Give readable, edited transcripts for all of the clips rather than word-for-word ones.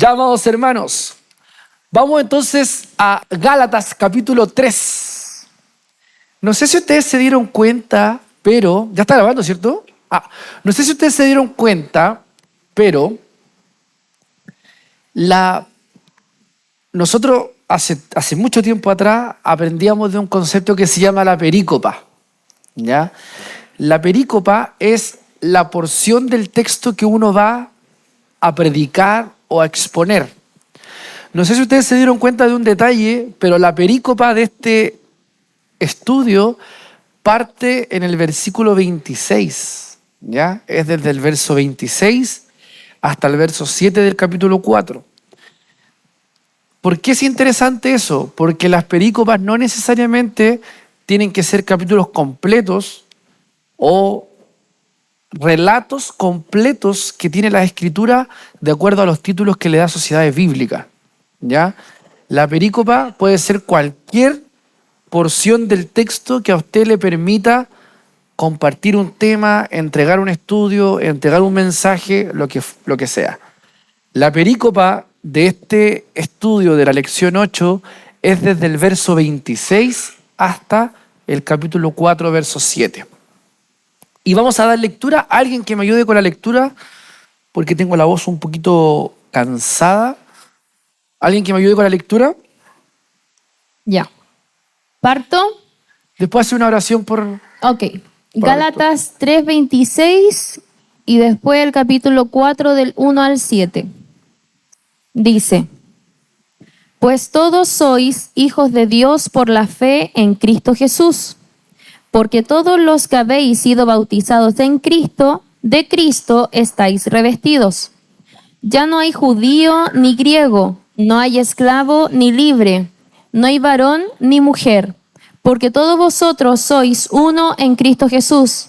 Ya, amados hermanos, vamos entonces a Gálatas capítulo 3. No sé si ustedes se dieron cuenta, pero... Ya está grabando, ¿cierto? No sé si ustedes se dieron cuenta, pero nosotros hace mucho tiempo atrás aprendíamos de un concepto que se llama la perícopa, ¿ya? La perícopa es la porción del texto que uno va a predicar o a exponer. No sé si ustedes se dieron cuenta de un detalle, pero la perícopa de este estudio parte en el versículo 26, ¿ya? Es desde el verso 26 hasta el verso 7 del capítulo 4. ¿Por qué es interesante eso? Porque las perícopas no necesariamente tienen que ser capítulos completos o relatos completos que tiene la Escritura de acuerdo a los títulos que le da Sociedades Bíblicas, ¿ya? La perícopa puede ser cualquier porción del texto que a usted le permita compartir un tema, entregar un estudio, entregar un mensaje, lo que sea. La perícopa de este estudio de la lección 8 es desde el verso 26 hasta el capítulo 4, verso 7. Y vamos a dar lectura a alguien que me ayude con la lectura, porque tengo la voz un poquito cansada. ¿Alguien que me ayude con la lectura? Ya. ¿Parto? Después hace una oración por... Ok. Gálatas 3:26 y después el capítulo 4 del 1 al 7. Dice: Pues todos sois hijos de Dios por la fe en Cristo Jesús, porque todos los que habéis sido bautizados en Cristo, de Cristo estáis revestidos. Ya no hay judío ni griego, no hay esclavo ni libre, no hay varón ni mujer, porque todos vosotros sois uno en Cristo Jesús.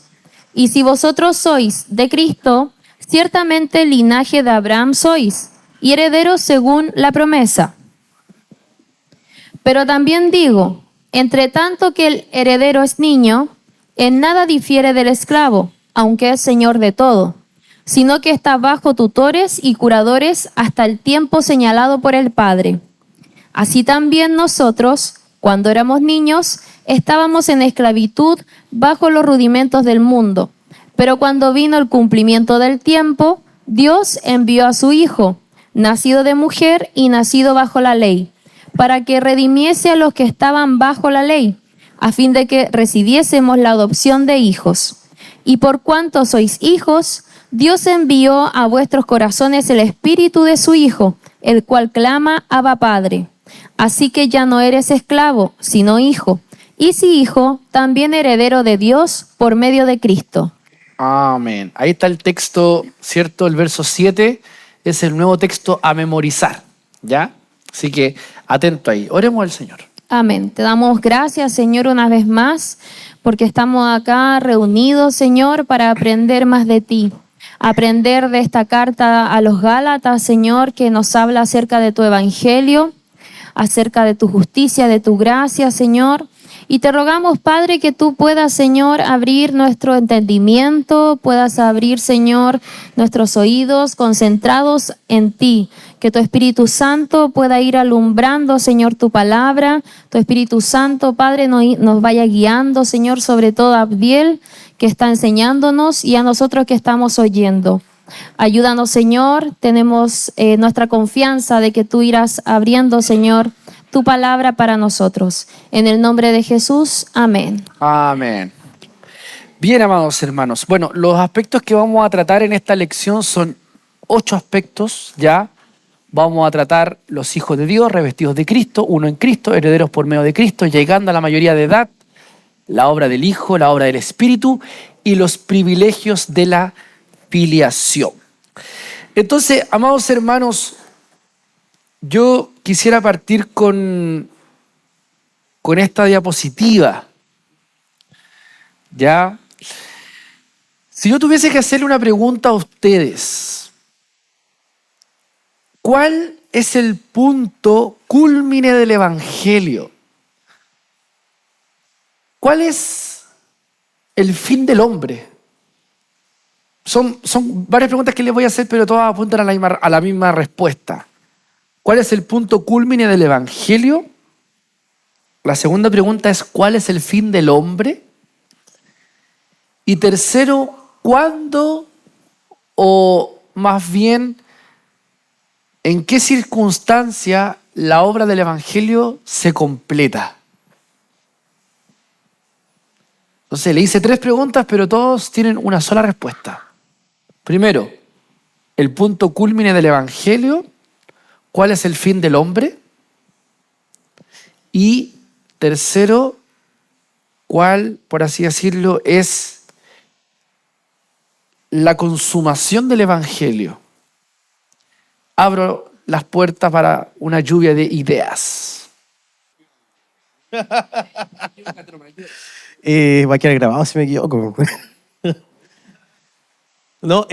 Y si vosotros sois de Cristo, ciertamente linaje de Abraham sois, y herederos según la promesa. Pero también digo, entre tanto que el heredero es niño, en nada difiere del esclavo, aunque es señor de todo, sino que está bajo tutores y curadores hasta el tiempo señalado por el Padre. Así también nosotros, cuando éramos niños, estábamos en esclavitud bajo los rudimentos del mundo. Pero cuando vino el cumplimiento del tiempo, Dios envió a su Hijo, nacido de mujer y nacido bajo la ley, para que redimiese a los que estaban bajo la ley, a fin de que recibiésemos la adopción de hijos. Y por cuanto sois hijos, Dios envió a vuestros corazones el espíritu de su Hijo, el cual clama: Abba, Padre. Así que ya no eres esclavo, sino hijo. Y si hijo, también heredero de Dios por medio de Cristo. Amén. Ahí está el texto, ¿cierto? El verso 7 es el nuevo texto a memorizar, ¿ya? Así que atento ahí. Oremos al Señor. Amén. Te damos gracias, Señor, una vez más, porque estamos acá reunidos, Señor, para aprender más de ti. Aprender de esta carta a los Gálatas, Señor, que nos habla acerca de tu evangelio, acerca de tu justicia, de tu gracia, Señor. Y te rogamos, Padre, que tú puedas, Señor, abrir nuestro entendimiento, puedas abrir, Señor, nuestros oídos concentrados en ti. Que tu Espíritu Santo pueda ir alumbrando, Señor, tu palabra. Tu Espíritu Santo, Padre, nos vaya guiando, Señor, sobre todo a Abdiel, que está enseñándonos, y a nosotros que estamos oyendo. Ayúdanos, Señor. Tenemos nuestra confianza de que tú irás abriendo, Señor, tu palabra para nosotros. En el nombre de Jesús, amén. Amén. Bien, amados hermanos. Bueno, los aspectos que vamos a tratar en esta lección son 8 aspectos, ¿ya? Vamos a tratar los hijos de Dios, revestidos de Cristo, uno en Cristo, herederos por medio de Cristo, llegando a la mayoría de edad, la obra del Hijo, la obra del Espíritu y los privilegios de la filiación. Entonces, amados hermanos, yo quisiera partir con esta diapositiva, ¿ya? Si yo tuviese que hacerle una pregunta a ustedes, ¿cuál es el punto cúlmine del Evangelio? ¿Cuál es el fin del hombre? Son varias preguntas que les voy a hacer, pero todas apuntan a la misma respuesta. ¿cuál es el punto culmine del Evangelio? La segunda pregunta es, ¿cuál es el fin del hombre? Y tercero, ¿cuándo o más bien en qué circunstancia la obra del Evangelio se completa? Entonces le hice 3 preguntas, pero todos tienen una sola respuesta. Primero, el punto culmine del Evangelio, ¿cuál es el fin del hombre? Y tercero, ¿cuál, por así decirlo, es la consumación del Evangelio? Abro las puertas para una lluvia de ideas. Va a quedar grabado si me equivoco. No,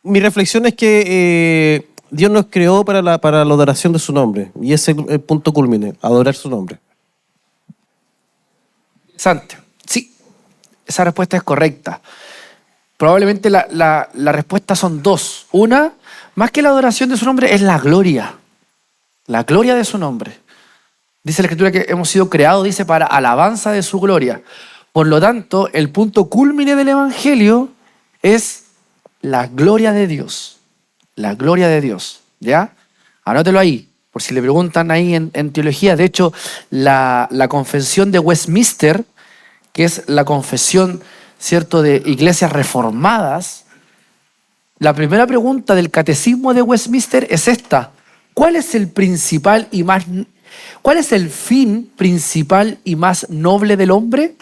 mi reflexión es que Dios nos creó para la adoración de su nombre. Y ese es el punto culmine, adorar su nombre. Interesante. Sí, esa respuesta es correcta. Probablemente la respuesta son 2. Una, más que la adoración de su nombre, es la gloria. La gloria de su nombre. Dice la Escritura que hemos sido creados, dice, para alabanza de su gloria. Por lo tanto, el punto culmine del Evangelio es la gloria de Dios. La gloria de Dios. ¿Ya? Anótelo ahí, por si le preguntan ahí en teología. De hecho, la confesión de Westminster, que es la confesión, ¿cierto?, de iglesias reformadas, la primera pregunta del catecismo de Westminster es esta. ¿Cuál es el fin principal y más noble del hombre?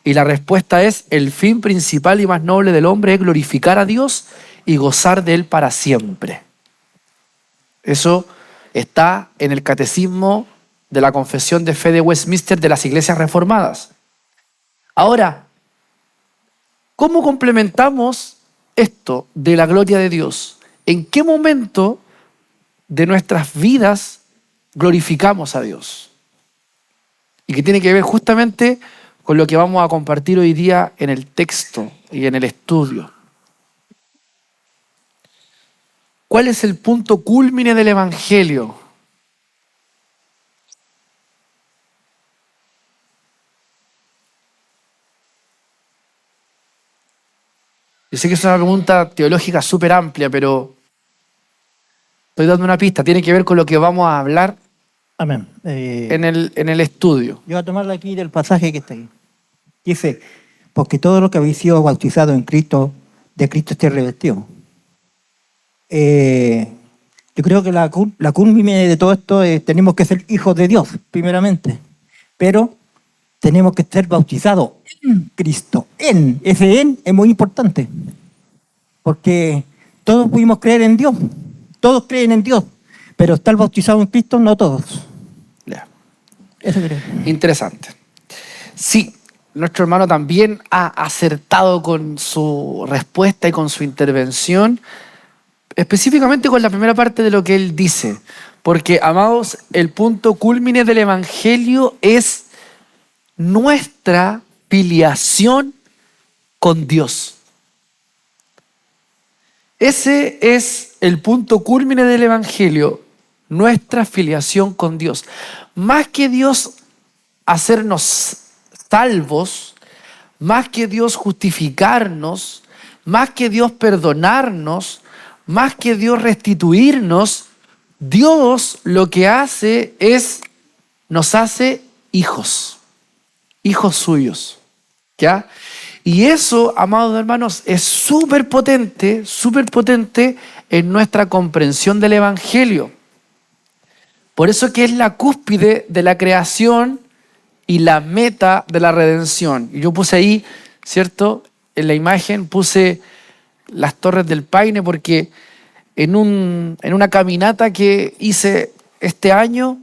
Y la respuesta es, el fin principal y más noble del hombre es glorificar a Dios y gozar de Él para siempre. Eso está en el catecismo de la confesión de fe de Westminster de las iglesias reformadas. Ahora, ¿cómo complementamos esto de la gloria de Dios? ¿En qué momento de nuestras vidas glorificamos a Dios? Y que tiene que ver justamente con lo que vamos a compartir hoy día en el texto y en el estudio. ¿Cuál es el punto culmine del Evangelio? Yo sé que es una pregunta teológica súper amplia, pero estoy dando una pista. Tiene que ver con lo que vamos a hablar Amén. en el estudio. Yo voy a tomarlo aquí del pasaje que está ahí. Dice, porque todo lo que habéis sido bautizado en Cristo, de Cristo esté revestido. Yo creo que la culmine de todo esto es tenemos que ser hijos de Dios, primeramente. Pero tenemos que ser bautizados en Cristo. Ese en es muy importante. Porque todos pudimos creer en Dios. Todos creen en Dios. Pero estar bautizados en Cristo, no todos. Ya. Eso creo. Interesante. Sí, nuestro hermano también ha acertado con su respuesta y con su intervención, específicamente con la primera parte de lo que él dice. Porque, amados, el punto culmine del Evangelio es nuestra filiación con Dios. Ese es el punto culmine del Evangelio, nuestra filiación con Dios. Más que Dios hacernos salvos, más que Dios justificarnos, más que Dios perdonarnos, más que Dios restituirnos, Dios lo que hace es, nos hace hijos suyos, ¿ya? Y eso, amados hermanos, es súper potente en nuestra comprensión del Evangelio. Por eso que es la cúspide de la creación y la meta de la redención. Y yo puse ahí, ¿cierto? En la imagen puse las Torres del Paine porque en una caminata que hice este año,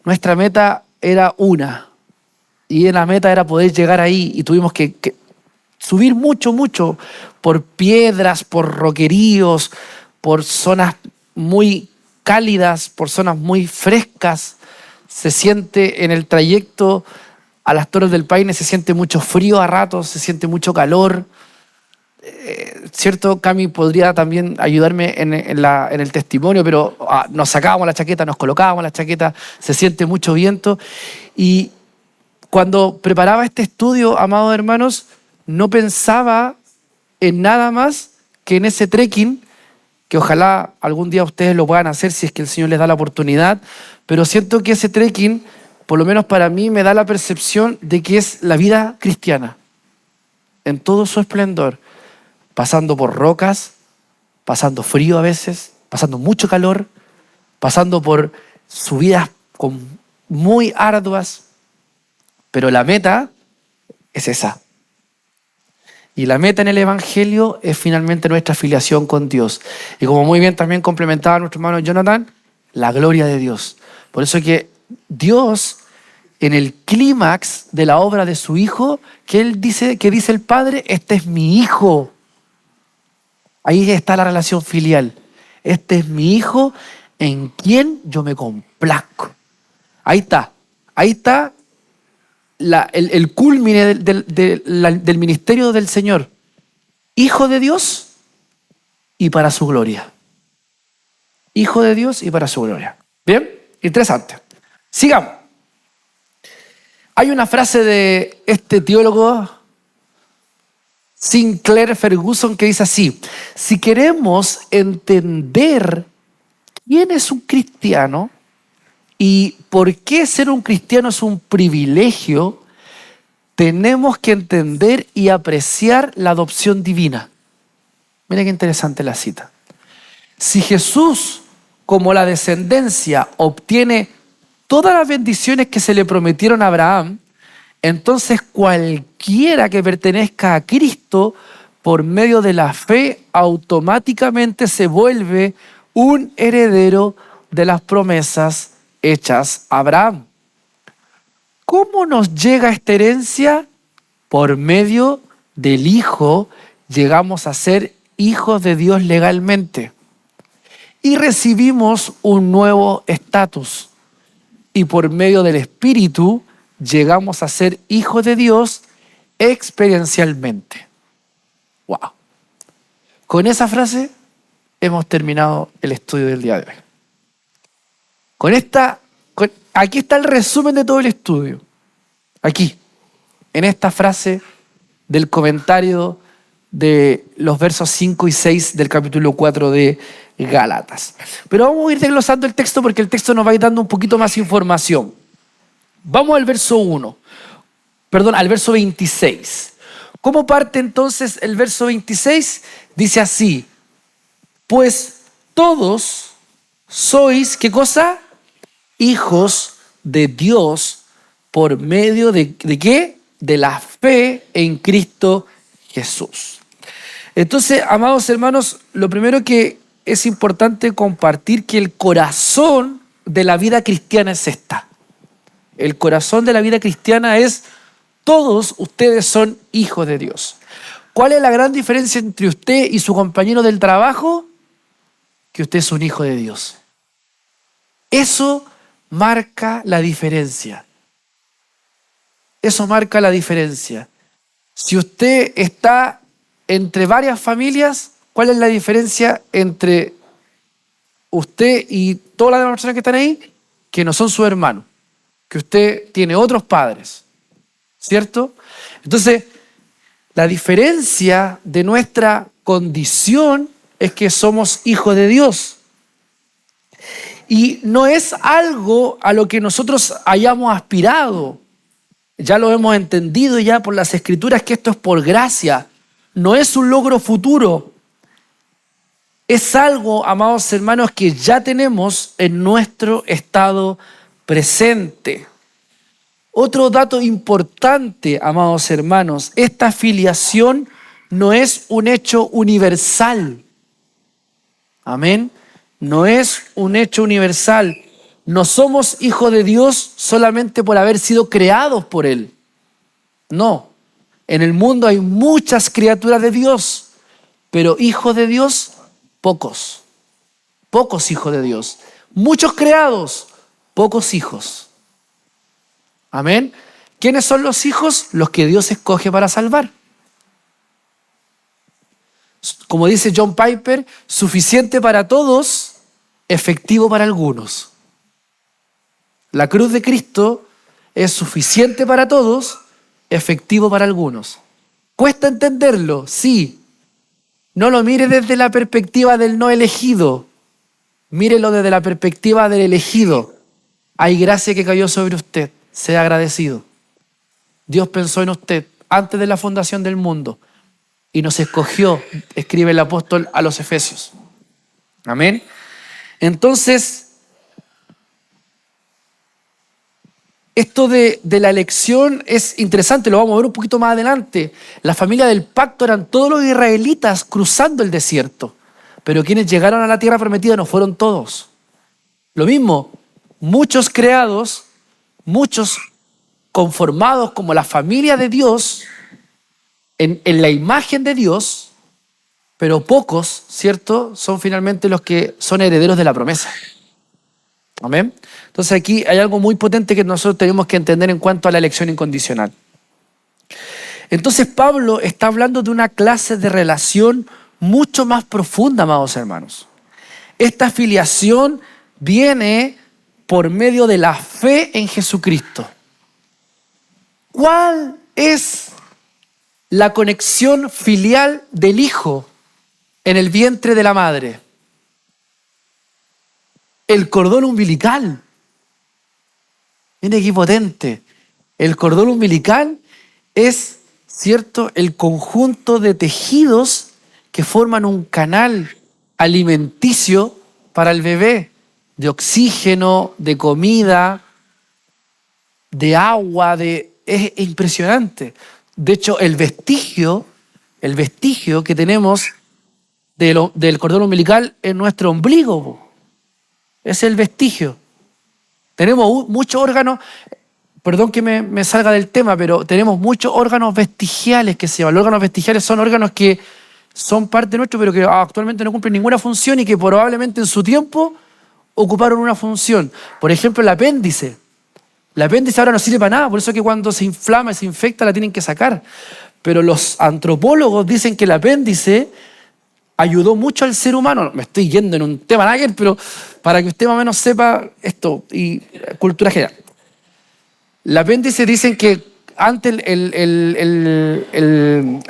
nuestra meta era una. Y la meta era poder llegar ahí y tuvimos que subir mucho por piedras, por roqueríos, por zonas muy cálidas, por zonas muy frescas. Se siente en el trayecto a las Torres del Paine, se siente mucho frío a ratos, se siente mucho calor. ¿cierto? Cami podría también ayudarme en el testimonio, pero nos sacábamos la chaqueta, nos colocábamos la chaqueta, se siente mucho viento. Y cuando preparaba este estudio, amados hermanos, no pensaba en nada más que en ese trekking, que ojalá algún día ustedes lo puedan hacer si es que el Señor les da la oportunidad, pero siento que ese trekking, por lo menos para mí, me da la percepción de que es la vida cristiana, en todo su esplendor, pasando por rocas, pasando frío a veces, pasando mucho calor, pasando por subidas muy arduas, pero la meta es esa. Y la meta en el Evangelio es finalmente nuestra afiliación con Dios. Y como muy bien también complementaba nuestro hermano Jonathan, la gloria de Dios. Por eso que Dios, en el clímax de la obra de su Hijo, que dice el Padre, este es mi Hijo. Ahí está la relación filial. Este es mi Hijo en quien yo me complazco. Ahí está. Ahí está el culmine del ministerio del Señor. Hijo de Dios y para su gloria. Hijo de Dios y para su gloria. Bien, interesante. Sigamos. Hay una frase de este teólogo Sinclair Ferguson que dice así: si queremos entender quién es un cristiano y por qué ser un cristiano es un privilegio, tenemos que entender y apreciar la adopción divina. Mira qué interesante la cita. Si Jesús, como la descendencia, obtiene todas las bendiciones que se le prometieron a Abraham, entonces cualquiera que pertenezca a Cristo por medio de la fe automáticamente se vuelve un heredero de las promesas hechas a Abraham. ¿Cómo nos llega esta herencia? Por medio del Hijo llegamos a ser hijos de Dios legalmente y recibimos un nuevo estatus. Y por medio del Espíritu llegamos a ser hijos de Dios experiencialmente. ¡Wow! Con esa frase hemos terminado el estudio del día de hoy. Aquí está el resumen de todo el estudio. Aquí, en esta frase del comentario de los versos 5 y 6 del capítulo 4 de Gálatas. Pero vamos a ir desglosando el texto porque el texto nos va a ir dando un poquito más información. Vamos al verso 26. ¿Cómo parte entonces el verso 26? Dice así: pues todos sois, ¿qué cosa? Hijos de Dios por medio de ¿qué? De la fe en Cristo Jesús. Entonces, amados hermanos, lo primero que es importante compartir que el corazón de la vida cristiana es esta. El corazón de la vida cristiana es: todos ustedes son hijos de Dios. ¿Cuál es la gran diferencia entre usted y su compañero del trabajo? Que usted es un hijo de Dios. Eso marca la diferencia. Eso marca la diferencia. Si usted está entre varias familias, ¿cuál es la diferencia entre usted y todas las demás personas que están ahí? Que no son sus hermanos, que usted tiene otros padres, ¿cierto? Entonces, la diferencia de nuestra condición es que somos hijos de Dios. Y no es algo a lo que nosotros hayamos aspirado. Ya lo hemos entendido ya por las Escrituras que esto es por gracia. No es un logro futuro. Es algo, amados hermanos, que ya tenemos en nuestro estado presente. Otro dato importante, amados hermanos: esta filiación no es un hecho universal. Amén. No es un hecho universal. No somos hijos de Dios solamente por haber sido creados por Él. No. En el mundo hay muchas criaturas de Dios, pero hijos de Dios, pocos. Pocos hijos de Dios. Muchos creados, pocos hijos. Amén. ¿Quiénes son los hijos? Los que Dios escoge para salvar. como dice John Piper, suficiente para todos, efectivo para algunos. La cruz de Cristo es suficiente para todos, efectivo para algunos. ¿Cuesta entenderlo? Sí. No lo mire desde la perspectiva del no elegido. Mírelo desde la perspectiva del elegido. Hay gracia que cayó sobre usted. Sea agradecido. Dios pensó en usted antes de la fundación del mundo y nos escogió, escribe el apóstol a los Efesios. Amén. Entonces, esto de la elección es interesante, lo vamos a ver un poquito más adelante. La familia del pacto eran todos los israelitas cruzando el desierto, pero quienes llegaron a la tierra prometida no fueron todos. Lo mismo, muchos creados, muchos conformados como la familia de Dios, en la imagen de Dios, pero pocos, ¿cierto?, son finalmente los que son herederos de la promesa. Amén. Entonces aquí hay algo muy potente que nosotros tenemos que entender en cuanto a la elección incondicional. Entonces Pablo está hablando de una clase de relación mucho más profunda, amados hermanos. Esta filiación viene por medio de la fe en Jesucristo. ¿Cuál es la conexión filial del hijo en el vientre de la madre? El cordón umbilical. Miren qué potente. El cordón umbilical es, ¿cierto?, el conjunto de tejidos que forman un canal alimenticio para el bebé, de oxígeno, de comida, de agua, es impresionante. De hecho, el vestigio que tenemos del cordón umbilical es nuestro ombligo. Es el vestigio. Tenemos muchos órganos, perdón que me salga del tema, pero tenemos muchos órganos vestigiales que se llaman. Los órganos vestigiales son órganos que son parte nuestro, pero que actualmente no cumplen ninguna función y que probablemente en su tiempo ocuparon una función. Por ejemplo, el apéndice. El apéndice ahora no sirve para nada, por eso es que cuando se inflama y se infecta la tienen que sacar. Pero los antropólogos dicen que el apéndice ayudó mucho al ser humano. Me estoy yendo en un tema nada que ver, pero para que usted más o menos sepa esto y cultura general. El apéndice dicen que antes el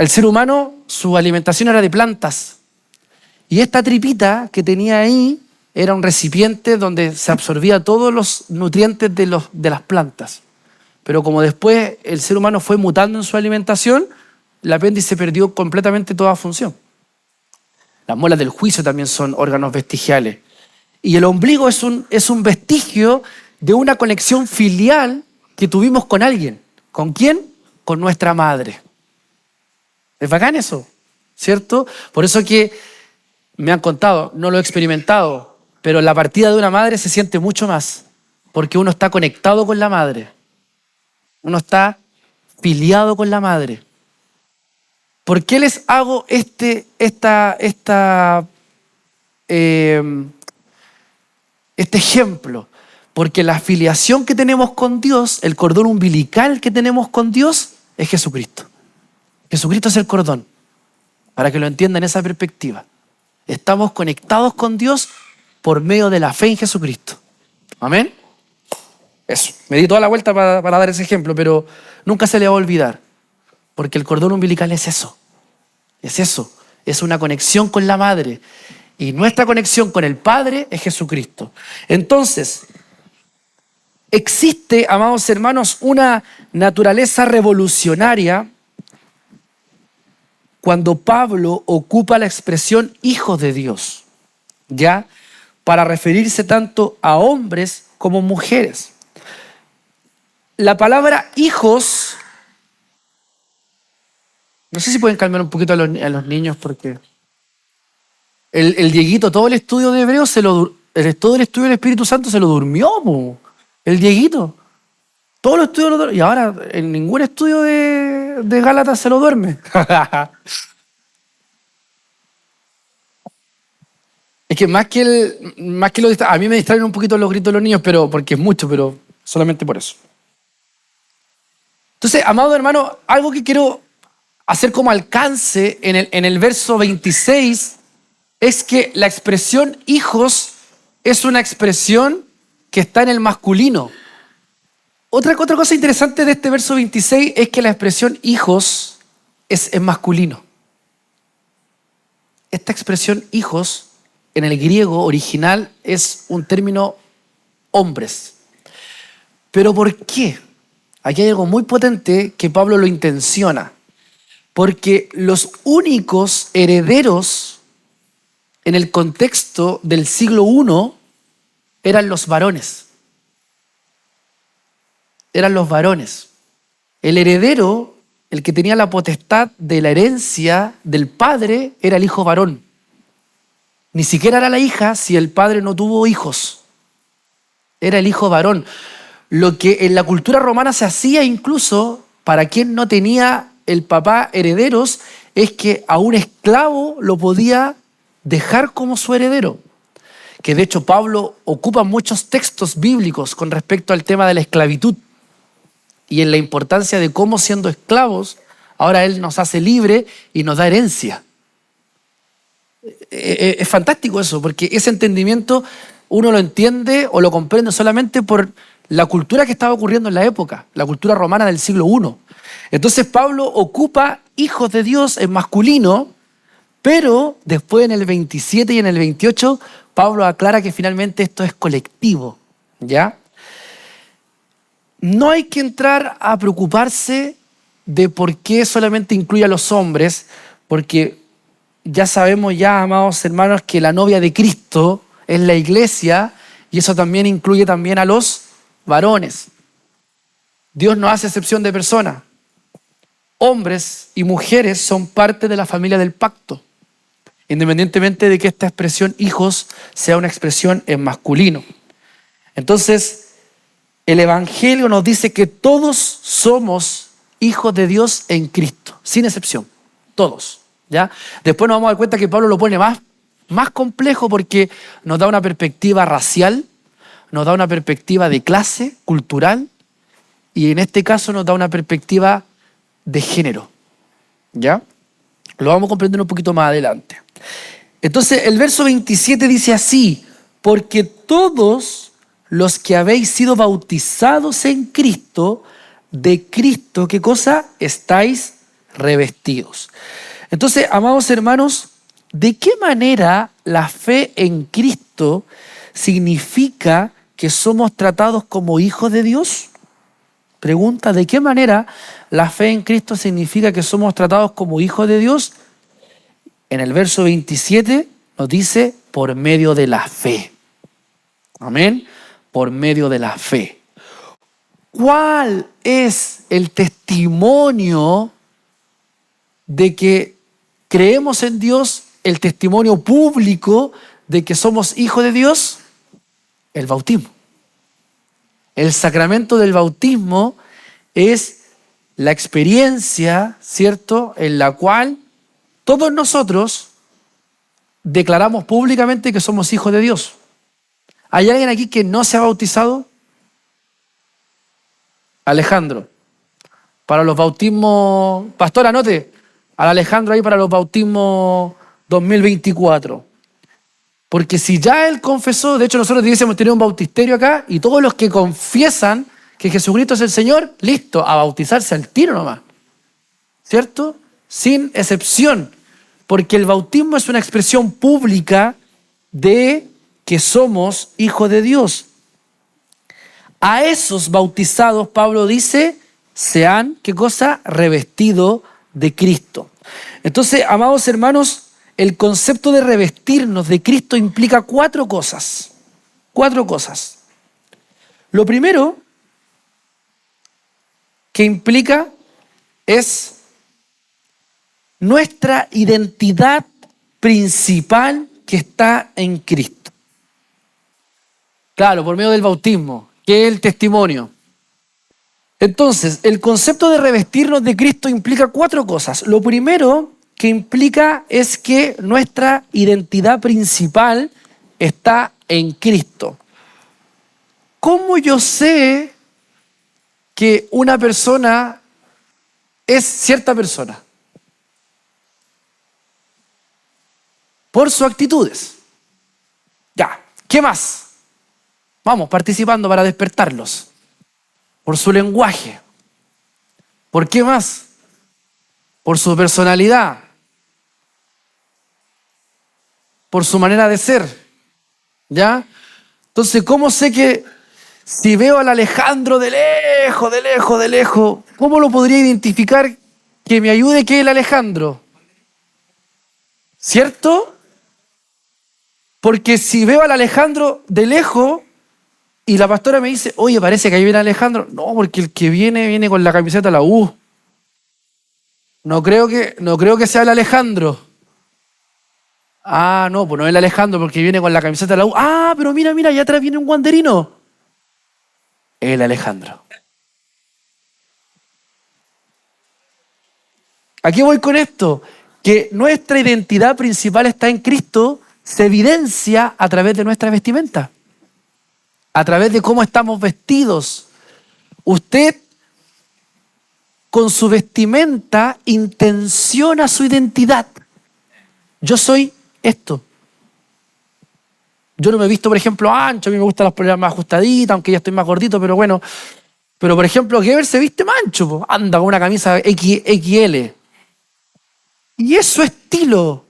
ser humano, su alimentación era de plantas. Y esta tripita que tenía ahí era un recipiente donde se absorbía todos los nutrientes de las plantas. Pero como después el ser humano fue mutando en su alimentación, el apéndice perdió completamente toda función. Las muelas del juicio también son órganos vestigiales. Y el ombligo es un vestigio de una conexión filial que tuvimos con alguien. ¿Con quién? Con nuestra madre. Es bacán eso, ¿cierto? Por eso que me han contado, no lo he experimentado, pero la partida de una madre se siente mucho más, porque uno está conectado con la madre. Uno está filiado con la madre. ¿Por qué les hago este ejemplo? Porque la filiación que tenemos con Dios, el cordón umbilical que tenemos con Dios, es Jesucristo. Jesucristo es el cordón, para que lo entiendan en esa perspectiva. Estamos conectados con Dios por medio de la fe en Jesucristo. ¿Amén? Eso. Me di toda la vuelta para dar ese ejemplo, pero nunca se le va a olvidar. Porque el cordón umbilical es eso. Es eso. Es una conexión con la madre. Y nuestra conexión con el Padre es Jesucristo. Entonces, existe, amados hermanos, una naturaleza revolucionaria cuando Pablo ocupa la expresión hijos de Dios, ¿ya? Para referirse tanto a hombres como mujeres. La palabra hijos, no sé si pueden calmar un poquito a los niños porque el Dieguito, todo el estudio de Hebreo, todo el estudio del Espíritu Santo se lo durmió, po. El Dieguito. Todos los estudios y ahora en ningún estudio de Gálatas se lo duerme. Es que a mí me distraen un poquito los gritos de los niños, pero porque es mucho, pero solamente por eso. Entonces, amado hermano, algo que quiero hacer como alcance en el verso 26 es que la expresión hijos es una expresión que está en el masculino. Otra cosa interesante de este verso 26 es que la expresión hijos es en masculino. Esta expresión hijos en el griego original es un término hombres. ¿Pero por qué? Aquí hay algo muy potente que Pablo lo intenciona. Porque los únicos herederos en el contexto del siglo I eran los varones. Eran los varones. El heredero, el que tenía la potestad de la herencia del padre, era el hijo varón. Ni siquiera era la hija si el padre no tuvo hijos. Era el hijo varón. Lo que en la cultura romana se hacía incluso para quien no tenía el papá herederos es que a un esclavo lo podía dejar como su heredero. Que de hecho Pablo ocupa muchos textos bíblicos con respecto al tema de la esclavitud y en la importancia de cómo siendo esclavos, ahora Él nos hace libre y nos da herencia. Es fantástico eso, porque ese entendimiento uno lo entiende o lo comprende solamente por la cultura que estaba ocurriendo en la época, la cultura romana del siglo I. Entonces Pablo ocupa hijos de Dios en masculino, pero después en el 27 y en el 28 Pablo aclara que finalmente esto es colectivo, ¿ya? No hay que entrar a preocuparse de por qué solamente incluye a los hombres, porque ya sabemos ya, amados hermanos, que la novia de Cristo es la iglesia y eso también incluye también a los varones. Dios no hace excepción de personas. Hombres y mujeres son parte de la familia del pacto, independientemente de que esta expresión hijos sea una expresión en masculino. Entonces, el Evangelio nos dice que todos somos hijos de Dios en Cristo, sin excepción, todos, ¿ya? Después nos vamos a dar cuenta que Pablo lo pone más complejo porque nos da una perspectiva racial, nos da una perspectiva de clase, cultural, y en este caso nos da una perspectiva de género, ¿ya? Lo vamos a comprender un poquito más adelante. Entonces, el verso 27 dice así: porque todos los que habéis sido bautizados en Cristo, de Cristo, ¿qué cosa? Estáis revestidos. Entonces, amados hermanos, ¿de qué manera la fe en Cristo significa que somos tratados como hijos de Dios? Pregunta, ¿de qué manera la fe en Cristo significa que somos tratados como hijos de Dios? En el verso 27 nos dice, por medio de la fe. Amén. Por medio de la fe. ¿Cuál es el testimonio de que creemos en Dios, el testimonio público de que somos hijos de Dios? El bautismo. El sacramento del bautismo es la experiencia, ¿cierto?, en la cual todos nosotros declaramos públicamente que somos hijos de Dios. ¿Hay alguien aquí que no se ha bautizado? Alejandro. Para los bautismos, pastor, anote al Alejandro ahí para los bautismos 2024. Porque si ya él confesó, de hecho nosotros debiésemos tener un bautisterio acá y todos los que confiesan que Jesucristo es el Señor, listo, a bautizarse al tiro nomás. ¿Cierto? Sin excepción. Porque el bautismo es una expresión pública de que somos hijos de Dios. A esos bautizados, Pablo dice, se han, ¿qué cosa? Revestido de Cristo. Entonces, amados hermanos, el concepto de revestirnos de Cristo implica cuatro cosas. Cuatro cosas. Lo primero que implica es nuestra identidad principal que está en Cristo. Claro, por medio del bautismo, que es el testimonio. Entonces, el concepto de revestirnos de Cristo implica cuatro cosas. Lo primero que implica es que nuestra identidad principal está en Cristo. ¿Cómo yo sé que una persona es cierta persona? por sus actitudes. Ya, ¿qué más? Vamos, participando para despertarlos. Por su lenguaje. ¿Por qué más? Por su personalidad. Por su manera de ser. ¿Ya? Entonces, ¿cómo sé que si veo al Alejandro de lejos, cómo lo podría identificar que me ayude que es el Alejandro? ¿Cierto? Porque si veo al Alejandro de lejos y la pastora me dice, oye, parece que ahí viene Alejandro. No, porque el que viene con la camiseta de la U. No creo que sea el Alejandro. Ah, no, pues no es el Alejandro porque viene con la camiseta de la U. Ah, pero mira, allá atrás viene un guanderino. El Alejandro. ¿A qué voy con esto? Que nuestra identidad principal está en Cristo, se evidencia a través de nuestra vestimenta, a través de cómo estamos vestidos. Usted, con su vestimenta, intenciona su identidad. Yo soy esto. Yo no me he visto, por ejemplo, ancho, a mí me gustan las poleras más ajustaditas, aunque ya estoy más gordito, pero bueno. Pero, por ejemplo, Geber se viste mancho, po. Anda con una camisa XL. Y es su estilo,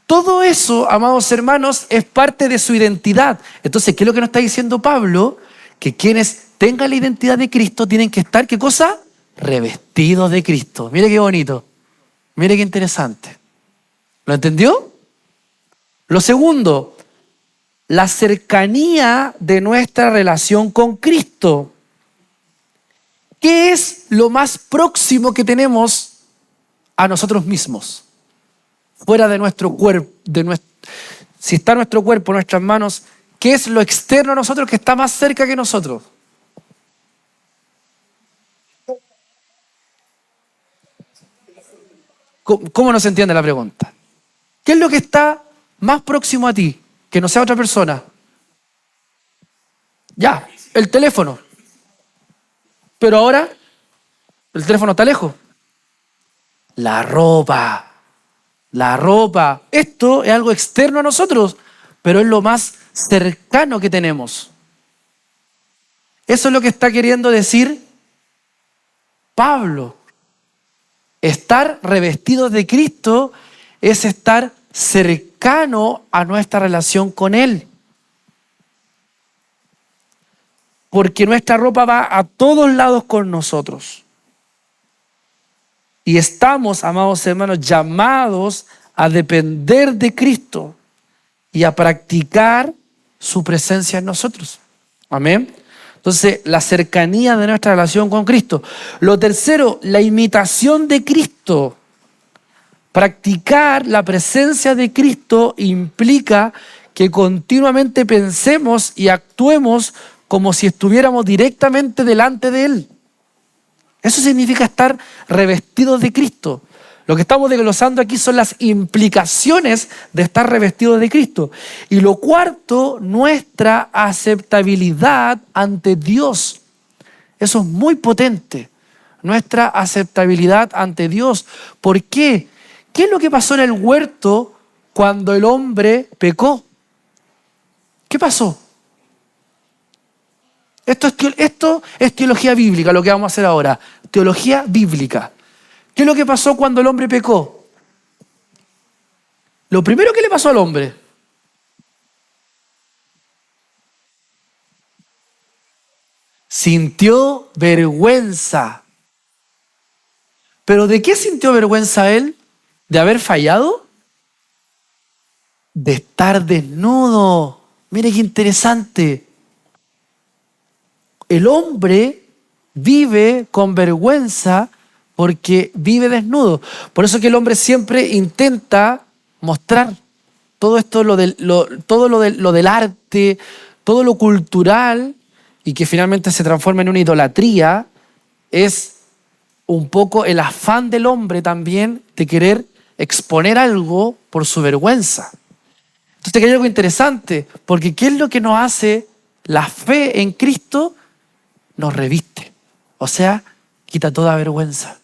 Todo eso, amados hermanos, es parte de su identidad. Entonces, ¿qué es lo que nos está diciendo Pablo? Que quienes tengan la identidad de Cristo tienen que estar, ¿qué cosa? Revestidos de Cristo. Mire qué bonito, mire qué interesante. ¿Lo entendió? Lo segundo, la cercanía de nuestra relación con Cristo. ¿Qué es lo más próximo que tenemos a nosotros mismos? Fuera de nuestro cuerpo, si está nuestro cuerpo, nuestras manos, ¿qué es lo externo a nosotros que está más cerca que nosotros? ¿Cómo no se entiende la pregunta? ¿Qué es lo que está más próximo a ti, que no sea otra persona? Ya, el teléfono. Pero ahora, el teléfono está lejos. La ropa. Esto es algo externo a nosotros, pero es lo más cercano que tenemos. Eso es lo que está queriendo decir Pablo. Estar revestidos de Cristo es estar cercano a nuestra relación con Él. Porque nuestra ropa va a todos lados con nosotros. Y estamos, amados hermanos, llamados a depender de Cristo y a practicar su presencia en nosotros. Amén. Entonces, la cercanía de nuestra relación con Cristo. Lo tercero, la imitación de Cristo. Practicar la presencia de Cristo implica que continuamente pensemos y actuemos como si estuviéramos directamente delante de Él. Eso significa estar revestidos de Cristo. Lo que estamos desglosando aquí son las implicaciones de estar revestidos de Cristo. Y lo cuarto, nuestra aceptabilidad ante Dios. Eso es muy potente. Nuestra aceptabilidad ante Dios. ¿Por qué? ¿Qué es lo que pasó en el huerto cuando el hombre pecó? ¿Qué pasó? Esto es teología bíblica, lo que vamos a hacer ahora. Teología bíblica. ¿Qué es lo que pasó cuando el hombre pecó? Lo primero que le pasó al hombre. Sintió vergüenza. ¿Pero de qué sintió vergüenza él? ¿De haber fallado? De estar desnudo. Mire qué interesante. El hombre vive con vergüenza porque vive desnudo. Por eso que el hombre siempre intenta mostrar todo esto, lo del arte, todo lo cultural, y que finalmente se transforma en una idolatría, es un poco el afán del hombre también de querer exponer algo por su vergüenza. Entonces, hay algo interesante, porque ¿qué es lo que nos hace la fe en Cristo? Nos reviste, o sea, quita toda vergüenza.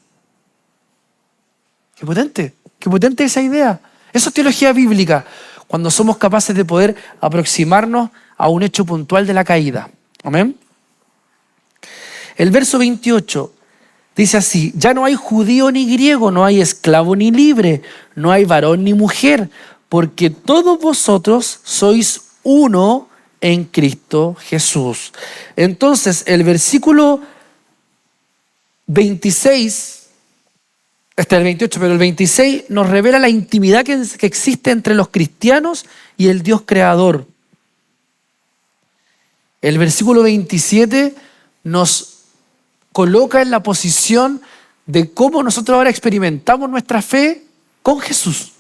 Qué potente esa idea. Eso es teología bíblica, cuando somos capaces de poder aproximarnos a un hecho puntual de la caída. Amén. El verso 28 dice así: ya no hay judío ni griego, no hay esclavo ni libre, no hay varón ni mujer, porque todos vosotros sois uno en Cristo Jesús. Entonces, el versículo 26, el 28, pero el 26 nos revela la intimidad que existe entre los cristianos y el Dios creador. El versículo 27 nos coloca en la posición de cómo nosotros ahora experimentamos nuestra fe con Jesús.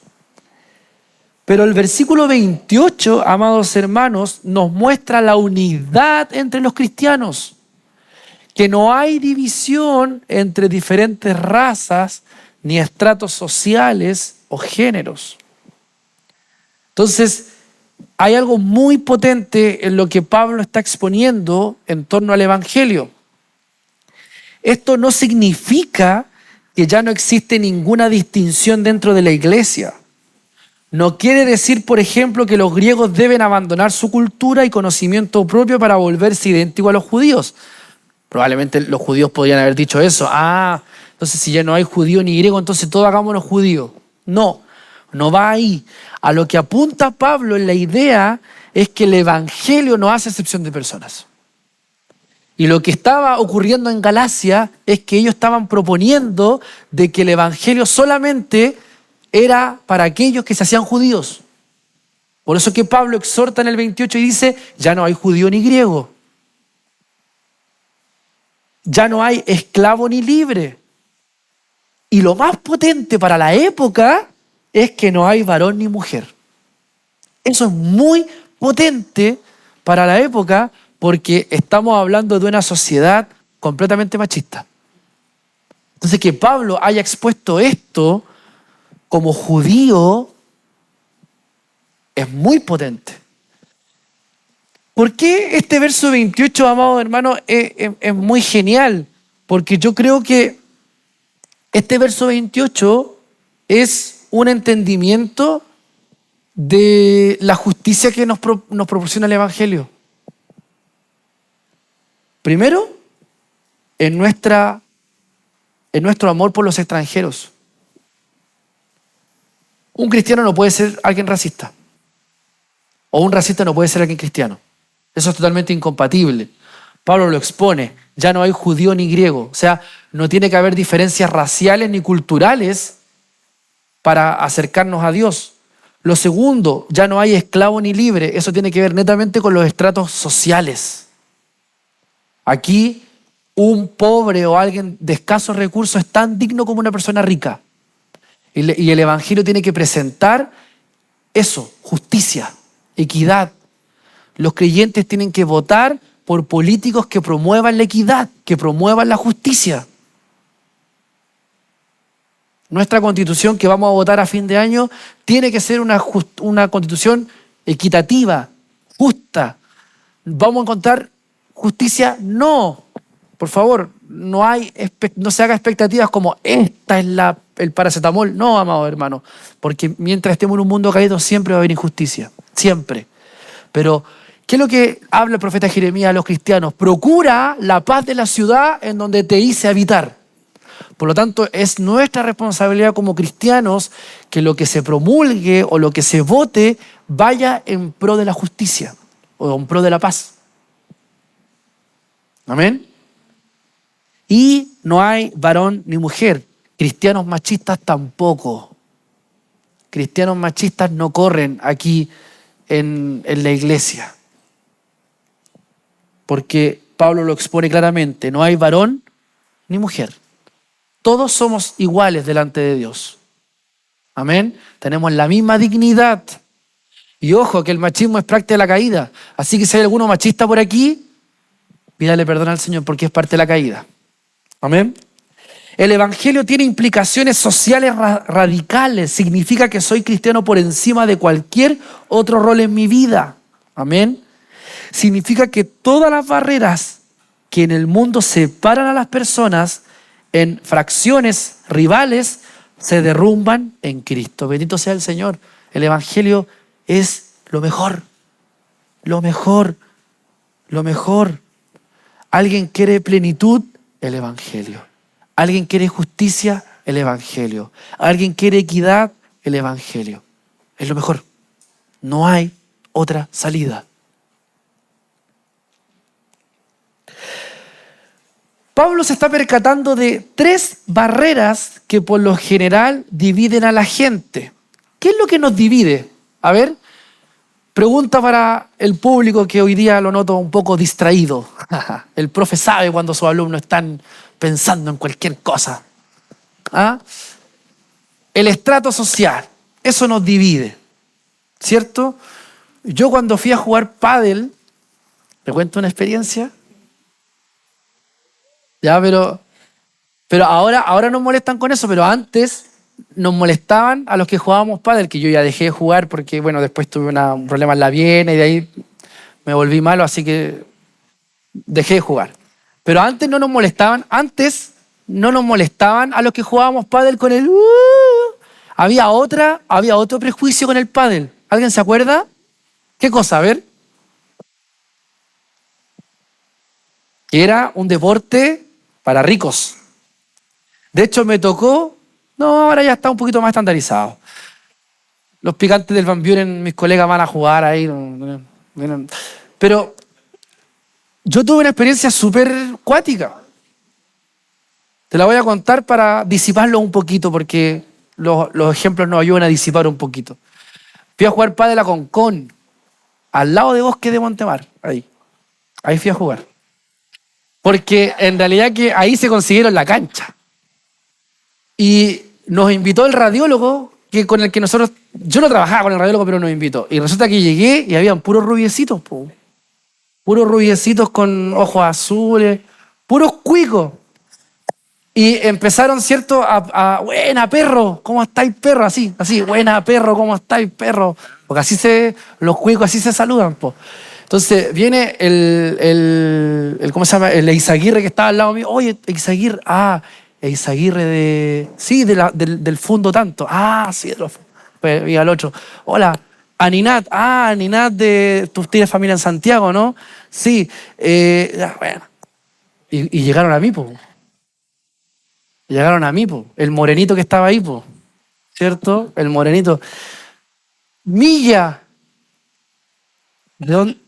Pero el versículo 28, amados hermanos, nos muestra la unidad entre los cristianos, que no hay división entre diferentes razas, ni estratos sociales o géneros. Entonces, hay algo muy potente en lo que Pablo está exponiendo en torno al Evangelio. Esto no significa que ya no existe ninguna distinción dentro de la iglesia. No quiere decir, por ejemplo, que los griegos deben abandonar su cultura y conocimiento propio para volverse idénticos a los judíos. Probablemente los judíos podrían haber dicho eso. Entonces si ya no hay judío ni griego, entonces todos hagámonos judíos. No va ahí. A lo que apunta Pablo en la idea es que el Evangelio no hace excepción de personas. Y lo que estaba ocurriendo en Galacia es que ellos estaban proponiendo de que el Evangelio solamente era para aquellos que se hacían judíos. Por eso que Pablo exhorta en el 28 y dice: ya no hay judío ni griego. Ya no hay esclavo ni libre. Y lo más potente para la época es que no hay varón ni mujer. Eso es muy potente para la época porque estamos hablando de una sociedad completamente machista. Entonces, que Pablo haya expuesto esto como judío es muy potente. ¿Por qué este verso 28, amados hermanos, es muy genial? Porque yo creo que este verso 28 es un entendimiento de la justicia que nos proporciona el Evangelio. Primero, en nuestro amor por los extranjeros. Un cristiano no puede ser alguien racista. O un racista no puede ser alguien cristiano. Eso es totalmente incompatible. Pablo lo expone. Ya no hay judío ni griego. O sea, no tiene que haber diferencias raciales ni culturales para acercarnos a Dios. Lo segundo, ya no hay esclavo ni libre. Eso tiene que ver netamente con los estratos sociales. Aquí, un pobre o alguien de escasos recursos es tan digno como una persona rica. Y el Evangelio tiene que presentar eso: justicia, equidad. Los creyentes tienen que votar por políticos que promuevan la equidad, que promuevan la justicia. Nuestra constitución que vamos a votar a fin de año tiene que ser una constitución equitativa, justa. ¿Vamos a encontrar justicia? No. Por favor, no se haga expectativas como esta es el paracetamol. No, amados hermanos, porque mientras estemos en un mundo caído siempre va a haber injusticia, siempre. Pero, ¿qué es lo que habla el profeta Jeremías a los cristianos? Procura la paz de la ciudad en donde te hice habitar. Por lo tanto, es nuestra responsabilidad como cristianos que lo que se promulgue o lo que se vote vaya en pro de la justicia o en pro de la paz. Amén. Y no hay varón ni mujer. Cristianos machistas tampoco. Cristianos machistas no corren aquí en la iglesia. Porque Pablo lo expone claramente. No hay varón ni mujer. Todos somos iguales delante de Dios. Amén. Tenemos la misma dignidad. Y ojo, que el machismo es parte de la caída. Así que si hay alguno machista por aquí, pídale perdón al Señor porque es parte de la caída. Amén. El Evangelio tiene implicaciones sociales radicales. Significa que soy cristiano por encima de cualquier otro rol en mi vida. Amén. Significa que todas las barreras que en el mundo separan a las personas en fracciones rivales se derrumban en Cristo. Bendito sea el Señor. El Evangelio es lo mejor, lo mejor, lo mejor. Alguien quiere plenitud, el Evangelio. Alguien quiere justicia, el Evangelio. Alguien quiere equidad, el Evangelio. Es lo mejor. No hay otra salida. Pablo se está percatando de 3 barreras que por lo general dividen a la gente. ¿Qué es lo que nos divide? A ver, pregunta para el público que hoy día lo noto un poco distraído. El profe sabe cuando sus alumnos están pensando en cualquier cosa. ¿Ah? El estrato social, eso nos divide, ¿cierto? Yo cuando fui a jugar pádel, ¿te cuento una experiencia? Ya, pero ahora nos molestan con eso, pero antes nos molestaban a los que jugábamos pádel, que yo ya dejé de jugar porque, bueno, después tuve un problema en la viena y de ahí me volví malo, así que dejé de jugar. Pero antes no nos molestaban, a los que jugábamos pádel con el... Había otro prejuicio con el pádel. ¿Alguien se acuerda? ¿Qué cosa? A ver. Que era un deporte para ricos. De hecho, me tocó... No, ahora ya está un poquito más estandarizado. Los picantes del Van Buren, mis colegas van a jugar ahí. Pero yo tuve una experiencia súper cuática. Te la voy a contar para disiparlo un poquito, porque los ejemplos nos ayudan a disipar un poquito. Fui a jugar pádel a Concón, al lado de Bosque de Montemar. Ahí fui a jugar. Porque en realidad que ahí se consiguieron la cancha. Y nos invitó el radiólogo, con el que nosotros... Yo no trabajaba con el radiólogo, pero nos invitó. Y resulta que llegué y habían puros rubiecitos, puros rubiecitos con ojos azules, puros cuicos. Y empezaron, ¿cierto? Buena, perro, ¿cómo estáis, perro? Así, buena, perro, ¿cómo estáis, perro? Porque los cuicos así se saludan, po. Entonces viene ¿cómo se llama? El Eizaguirre que estaba al lado mío. Oye, Eizaguirre, Eizaguirre del fondo tanto. Sí, pues, y al otro. Hola, Aninat. Aninat tú tienes familia en Santiago, ¿no? Sí. Bueno. Y llegaron a mí, po. Llegaron a mí, po. El morenito que estaba ahí, po. ¿Cierto? El morenito. Milla. ¿De dónde?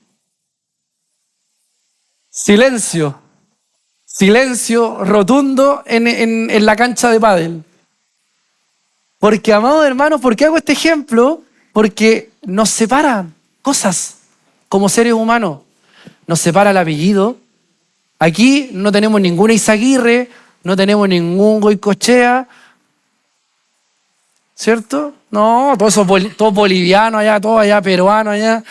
Silencio. Silencio rotundo en la cancha de pádel. Porque, amados hermanos, ¿por qué hago este ejemplo? Porque nos separan cosas como seres humanos. Nos separa el apellido. Aquí no tenemos ninguna Eizaguirre, no tenemos ningún Goicoechea, ¿cierto? No, todos bolivianos allá, todos allá peruanos allá.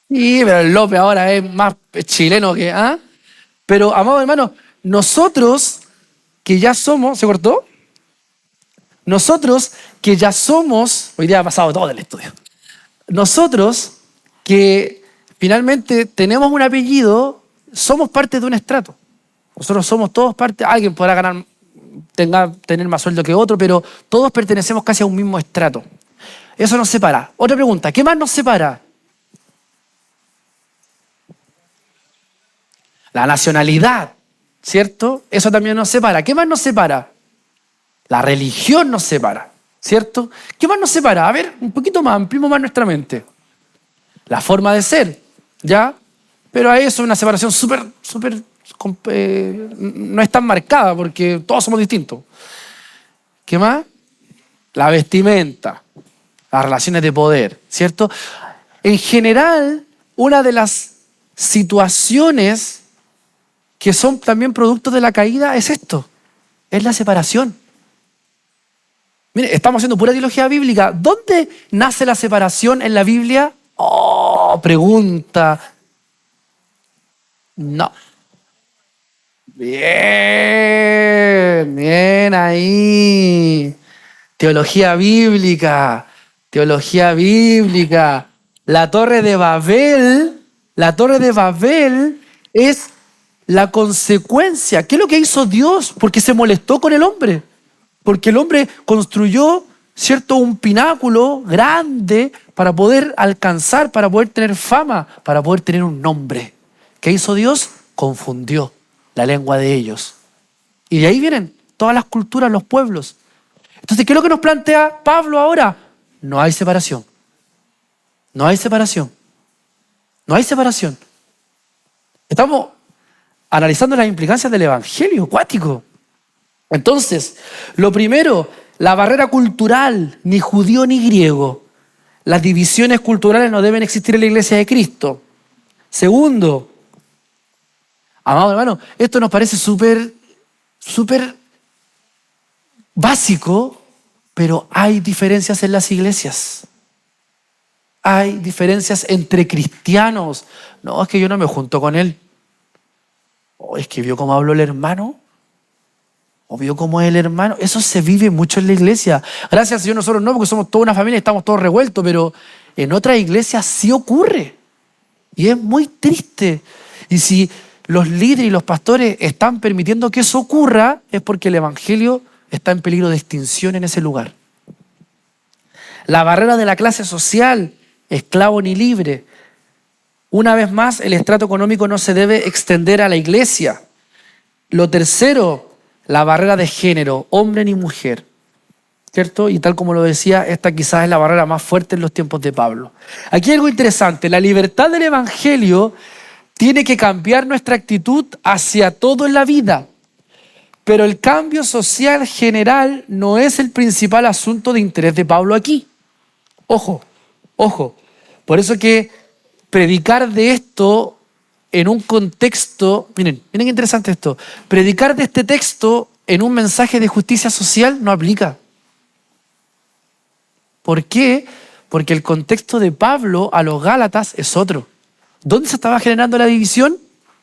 Sí, pero el López ahora es más chileno que... Pero, amados hermanos, nosotros que ya somos... ¿Se cortó? Nosotros que ya somos... Hoy día ha pasado todo el estudio. Nosotros que finalmente tenemos un apellido, somos parte de un estrato. Nosotros somos todos parte... Alguien podrá tener más sueldo que otro, pero todos pertenecemos casi a un mismo estrato. Eso nos separa. Otra pregunta, ¿qué más nos separa? La nacionalidad, ¿cierto? Eso también nos separa. ¿Qué más nos separa? La religión nos separa, ¿cierto? ¿Qué más nos separa? A ver, un poquito más, ampliemos más nuestra mente. La forma de ser, ¿ya? Pero a eso es una separación súper, no es tan marcada porque todos somos distintos. ¿Qué más? La vestimenta, las relaciones de poder, ¿cierto? En general, una de las situaciones que son también productos de la caída es esto, es la separación. Mire, estamos haciendo pura teología bíblica. ¿Dónde nace la separación en la Biblia? Pregunta. No. Bien ahí. Teología bíblica. La Torre de Babel es la consecuencia. ¿Qué es lo que hizo Dios? Porque se molestó con el hombre. Porque el hombre construyó, ¿cierto?, un pináculo grande para poder alcanzar, para poder tener fama, para poder tener un nombre. ¿Qué hizo Dios? Confundió la lengua de ellos. Y de ahí vienen todas las culturas, los pueblos. Entonces, ¿qué es lo que nos plantea Pablo ahora? No hay separación. No hay separación. No hay separación. Estamos analizando las implicancias del evangelio cuático. Entonces, lo primero, la barrera cultural, ni judío ni griego. Las divisiones culturales no deben existir en la iglesia de Cristo. Segundo, amado hermano, esto nos parece súper básico, pero hay diferencias en las iglesias. Hay diferencias entre cristianos. No, es que yo no me junto con él. O es que vio cómo habló el hermano. O vio cómo es el hermano. Eso se vive mucho en la iglesia. Gracias al Señor nosotros no, porque somos toda una familia y estamos todos revueltos, pero en otras iglesias sí ocurre. Y es muy triste. Y si los líderes y los pastores están permitiendo que eso ocurra, es porque el evangelio está en peligro de extinción en ese lugar. La barrera de la clase social, esclavo ni libre. Una vez más, el estrato económico no se debe extender a la iglesia. Lo tercero, la barrera de género, hombre ni mujer. ¿Cierto? Y tal como lo decía, esta quizás es la barrera más fuerte en los tiempos de Pablo. Aquí hay algo interesante. La libertad del evangelio tiene que cambiar nuestra actitud hacia todo en la vida. Pero el cambio social general no es el principal asunto de interés de Pablo aquí. Ojo, ojo. Por eso que predicar de esto en un contexto, miren qué interesante esto, predicar de este texto en un mensaje de justicia social no aplica. ¿Por qué? Porque el contexto de Pablo a los Gálatas es otro. ¿Dónde se estaba generando la división?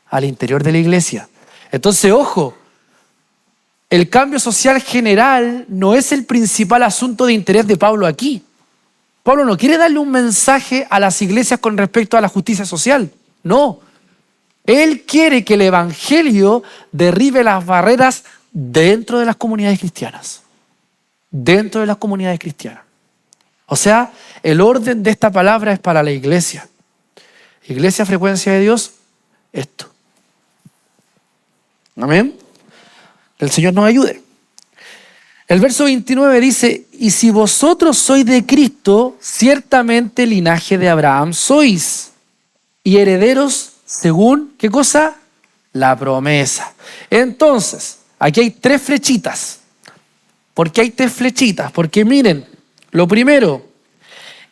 Al interior de la iglesia. Entonces, ojo, el cambio social general no es el principal asunto de interés de Pablo aquí. Pablo no quiere darle un mensaje a las iglesias con respecto a la justicia social. No. Él quiere que el evangelio derribe las barreras dentro de las comunidades cristianas. Dentro de las comunidades cristianas. O sea, el orden de esta palabra es para la iglesia. Iglesia, frecuencia de Dios, esto. Amén. Que el Señor nos ayude. El verso 29 dice, y si vosotros sois de Cristo, ciertamente linaje de Abraham sois, y herederos según, ¿qué cosa? La promesa. Entonces, aquí hay tres flechitas. ¿Por qué hay tres flechitas? Porque miren, lo primero,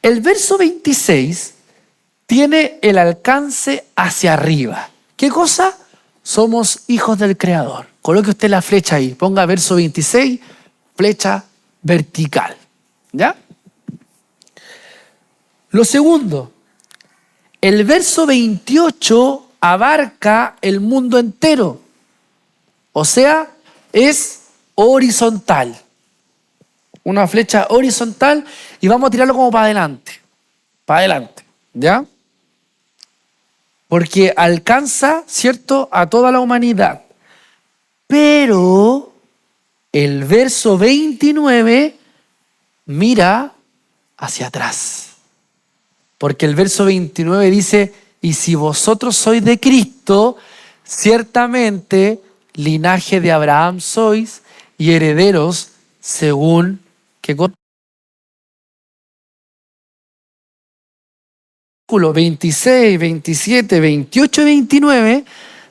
el verso 26 tiene el alcance hacia arriba. ¿Qué cosa? Somos hijos del Creador. Coloque usted la flecha ahí, ponga verso 26, flecha vertical. ¿Ya? Lo segundo, el verso 28 abarca el mundo entero. O sea, es horizontal. Una flecha horizontal y vamos a tirarlo como para adelante. Para adelante. ¿Ya? Porque alcanza, ¿cierto?, a toda la humanidad. Pero el verso 29 mira hacia atrás. Porque el verso 29 dice, y si vosotros sois de Cristo, ciertamente linaje de Abraham sois y herederos según que 26, 27, 28 y 29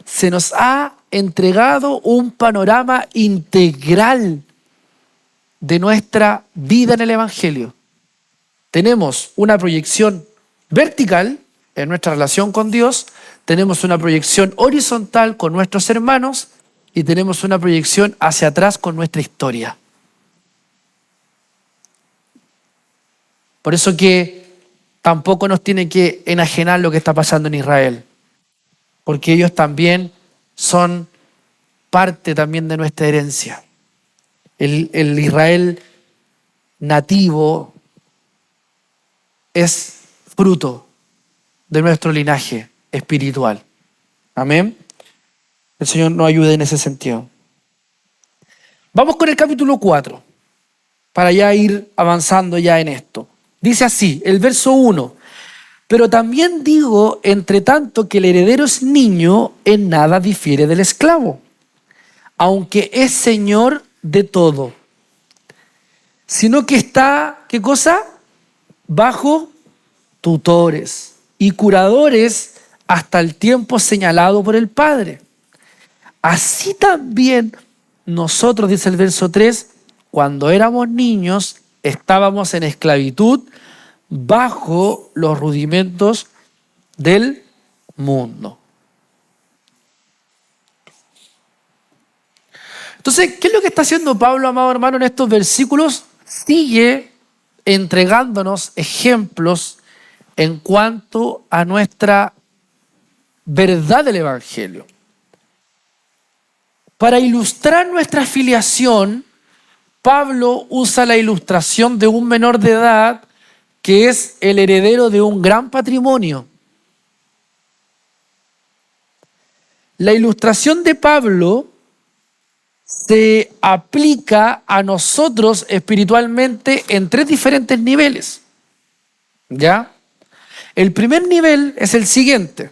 se nos ha entregado un panorama integral de nuestra vida en el Evangelio. Tenemos una proyección vertical en nuestra relación con Dios, tenemos una proyección horizontal con nuestros hermanos y tenemos una proyección hacia atrás con nuestra historia. Por eso que tampoco nos tiene que enajenar lo que está pasando en Israel, porque ellos también son parte también de nuestra herencia. El Israel nativo es fruto de nuestro linaje espiritual. Amén. El Señor nos ayude en ese sentido. Vamos con el capítulo 4, para ya ir avanzando ya en esto. Dice así, el verso 1. Pero también digo, entre tanto, que el heredero es niño, en nada difiere del esclavo, aunque es señor de todo, sino que está, ¿qué cosa? Bajo tutores y curadores hasta el tiempo señalado por el Padre. Así también nosotros, dice el verso 3, cuando éramos niños, estábamos en esclavitud bajo los rudimentos del mundo. Entonces, ¿qué es lo que está haciendo Pablo, amado hermano, en estos versículos? Sigue entregándonos ejemplos en cuanto a nuestra verdad del Evangelio. Para ilustrar nuestra filiación, Pablo usa la ilustración de un menor de edad que es el heredero de un gran patrimonio. La ilustración de Pablo se aplica a nosotros espiritualmente en 3 diferentes niveles. ¿Ya? El primer nivel es el siguiente.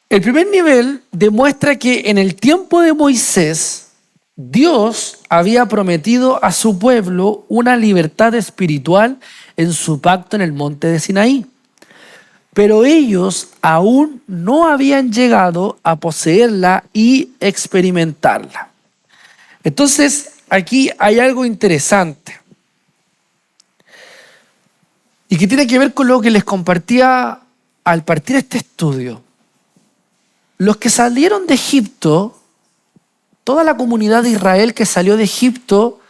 El primer nivel demuestra que en el tiempo de Moisés, Dios había prometido a su pueblo una libertad espiritual en su pacto en el monte de Sinaí. Pero ellos aún no habían llegado a poseerla y experimentarla. Entonces, aquí hay algo interesante y que tiene que ver con lo que les compartía al partir este estudio. Los que salieron de Egipto, toda la comunidad de Israel que salió de Egipto,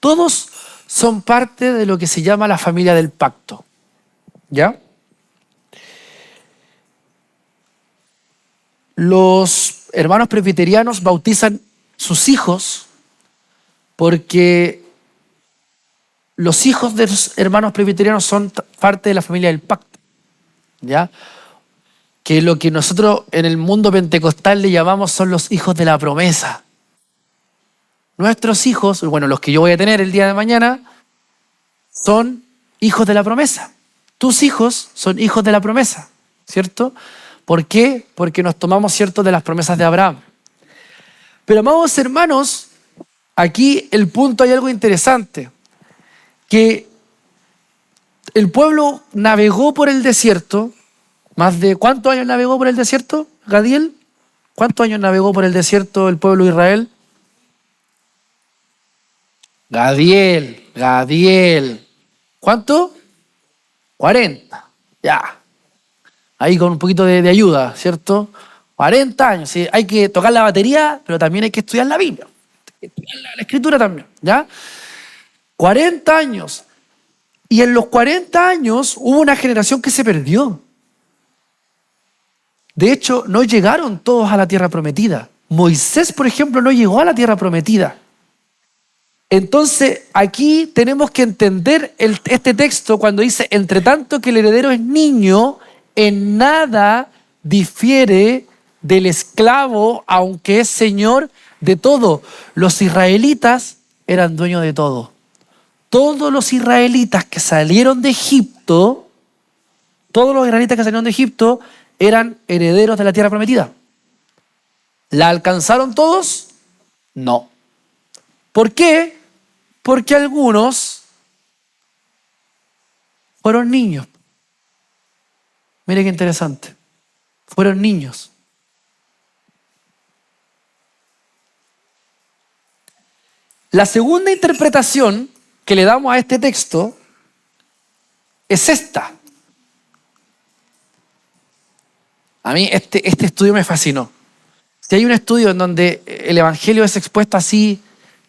todos son parte de lo que se llama la familia del pacto. ¿Ya? Los hermanos presbiterianos bautizan sus hijos porque los hijos de los hermanos presbiterianos son parte de la familia del pacto, ¿ya? Que lo que nosotros en el mundo pentecostal le llamamos son los hijos de la promesa. Nuestros hijos, bueno, los que yo voy a tener el día de mañana, son hijos de la promesa. Tus hijos son hijos de la promesa, ¿cierto? ¿Por qué? Porque nos tomamos, ¿cierto?, de las promesas de Abraham. Pero, amados hermanos, aquí el punto, hay algo interesante, que el pueblo navegó por el desierto, más de ¿cuántos años navegó por el desierto, Gadiel? ¿Cuántos años navegó por el desierto el pueblo de Israel? Gadiel. ¿Cuánto? 40. Ya. Ahí con un poquito de ayuda, ¿cierto? 40 años. ¿Sí? Hay que tocar la batería, pero también hay que estudiar la Biblia. Hay que estudiar la Escritura también, ¿ya? 40 años. Y en los 40 años hubo una generación que se perdió. De hecho, no llegaron todos a la tierra prometida. Moisés, por ejemplo, no llegó a la tierra prometida. Entonces, aquí tenemos que entender este texto cuando dice, entre tanto que el heredero es niño, en nada difiere del esclavo, aunque es señor de todo. Los israelitas eran dueños de todo. Todos los israelitas que salieron de Egipto, eran herederos de la tierra prometida. ¿La alcanzaron todos? No. ¿Por qué? Porque algunos fueron niños. Mire qué interesante. Fueron niños. La segunda interpretación que le damos a este texto es esta. A mí este estudio me fascinó. Si hay un estudio en donde el Evangelio es expuesto así,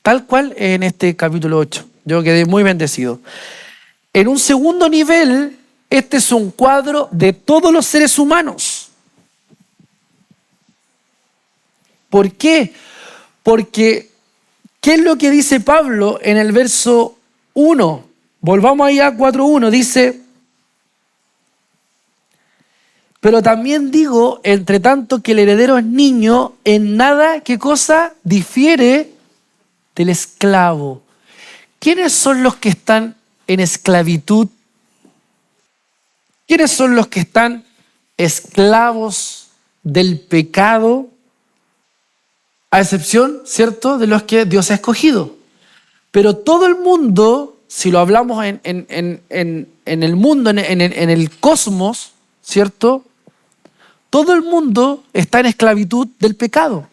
tal cual, en este capítulo 8. Yo quedé muy bendecido. En un segundo nivel, este es un cuadro de todos los seres humanos. ¿Por qué? Porque, ¿qué es lo que dice Pablo en el verso 1? Volvamos ahí a 4.1. Dice, Pero también digo, entre tanto que el heredero es niño, en nada, ¿qué cosa? Difiere del esclavo. ¿Quiénes son los que están en esclavitud? ¿Quiénes son los que están esclavos del pecado? A excepción, ¿cierto?, de los que Dios ha escogido. Pero todo el mundo, si lo hablamos en el mundo, en el cosmos, ¿cierto?, todo el mundo está en esclavitud del pecado.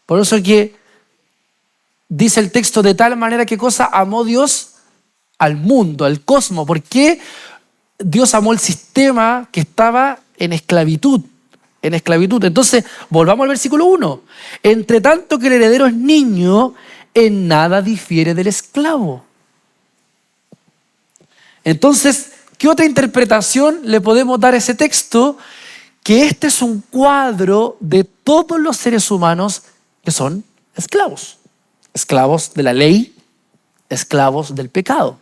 Por eso que dice el texto, de tal manera que cosa amó Dios al mundo, al cosmos. ¿Por qué Dios amó el sistema que estaba en esclavitud? En esclavitud. Entonces, volvamos al versículo 1. Entre tanto que el heredero es niño, en nada difiere del esclavo. Entonces, ¿qué otra interpretación le podemos dar a ese texto? Que este es un cuadro de todos los seres humanos que son esclavos. Esclavos de la ley, esclavos del pecado.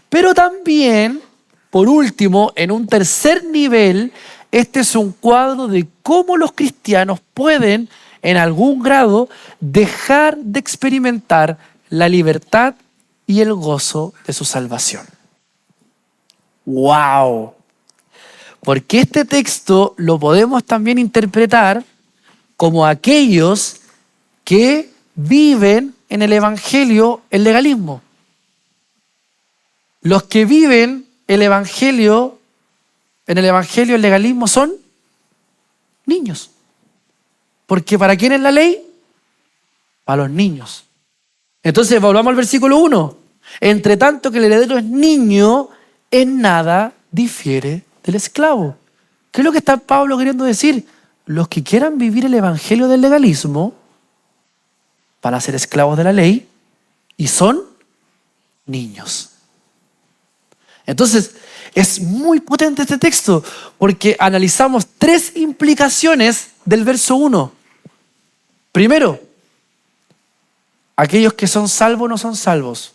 Pero también, por último, en un tercer nivel, este es un cuadro de cómo los cristianos pueden, en algún grado, dejar de experimentar la libertad y el gozo de su salvación. ¡Wow! Porque este texto lo podemos también interpretar como aquellos que viven en el Evangelio el legalismo. Los que viven en el Evangelio el legalismo son niños. Porque ¿para quién es la ley? Para los niños. Entonces volvamos al versículo 1. Entre tanto que el heredero es niño, en nada difiere del esclavo. ¿Qué es lo que está Pablo queriendo decir? Los que quieran vivir el evangelio del legalismo van a ser esclavos de la ley y son niños. Entonces, es muy potente este texto porque analizamos 3 implicaciones del verso 1. Primero, aquellos que son salvos no son salvos.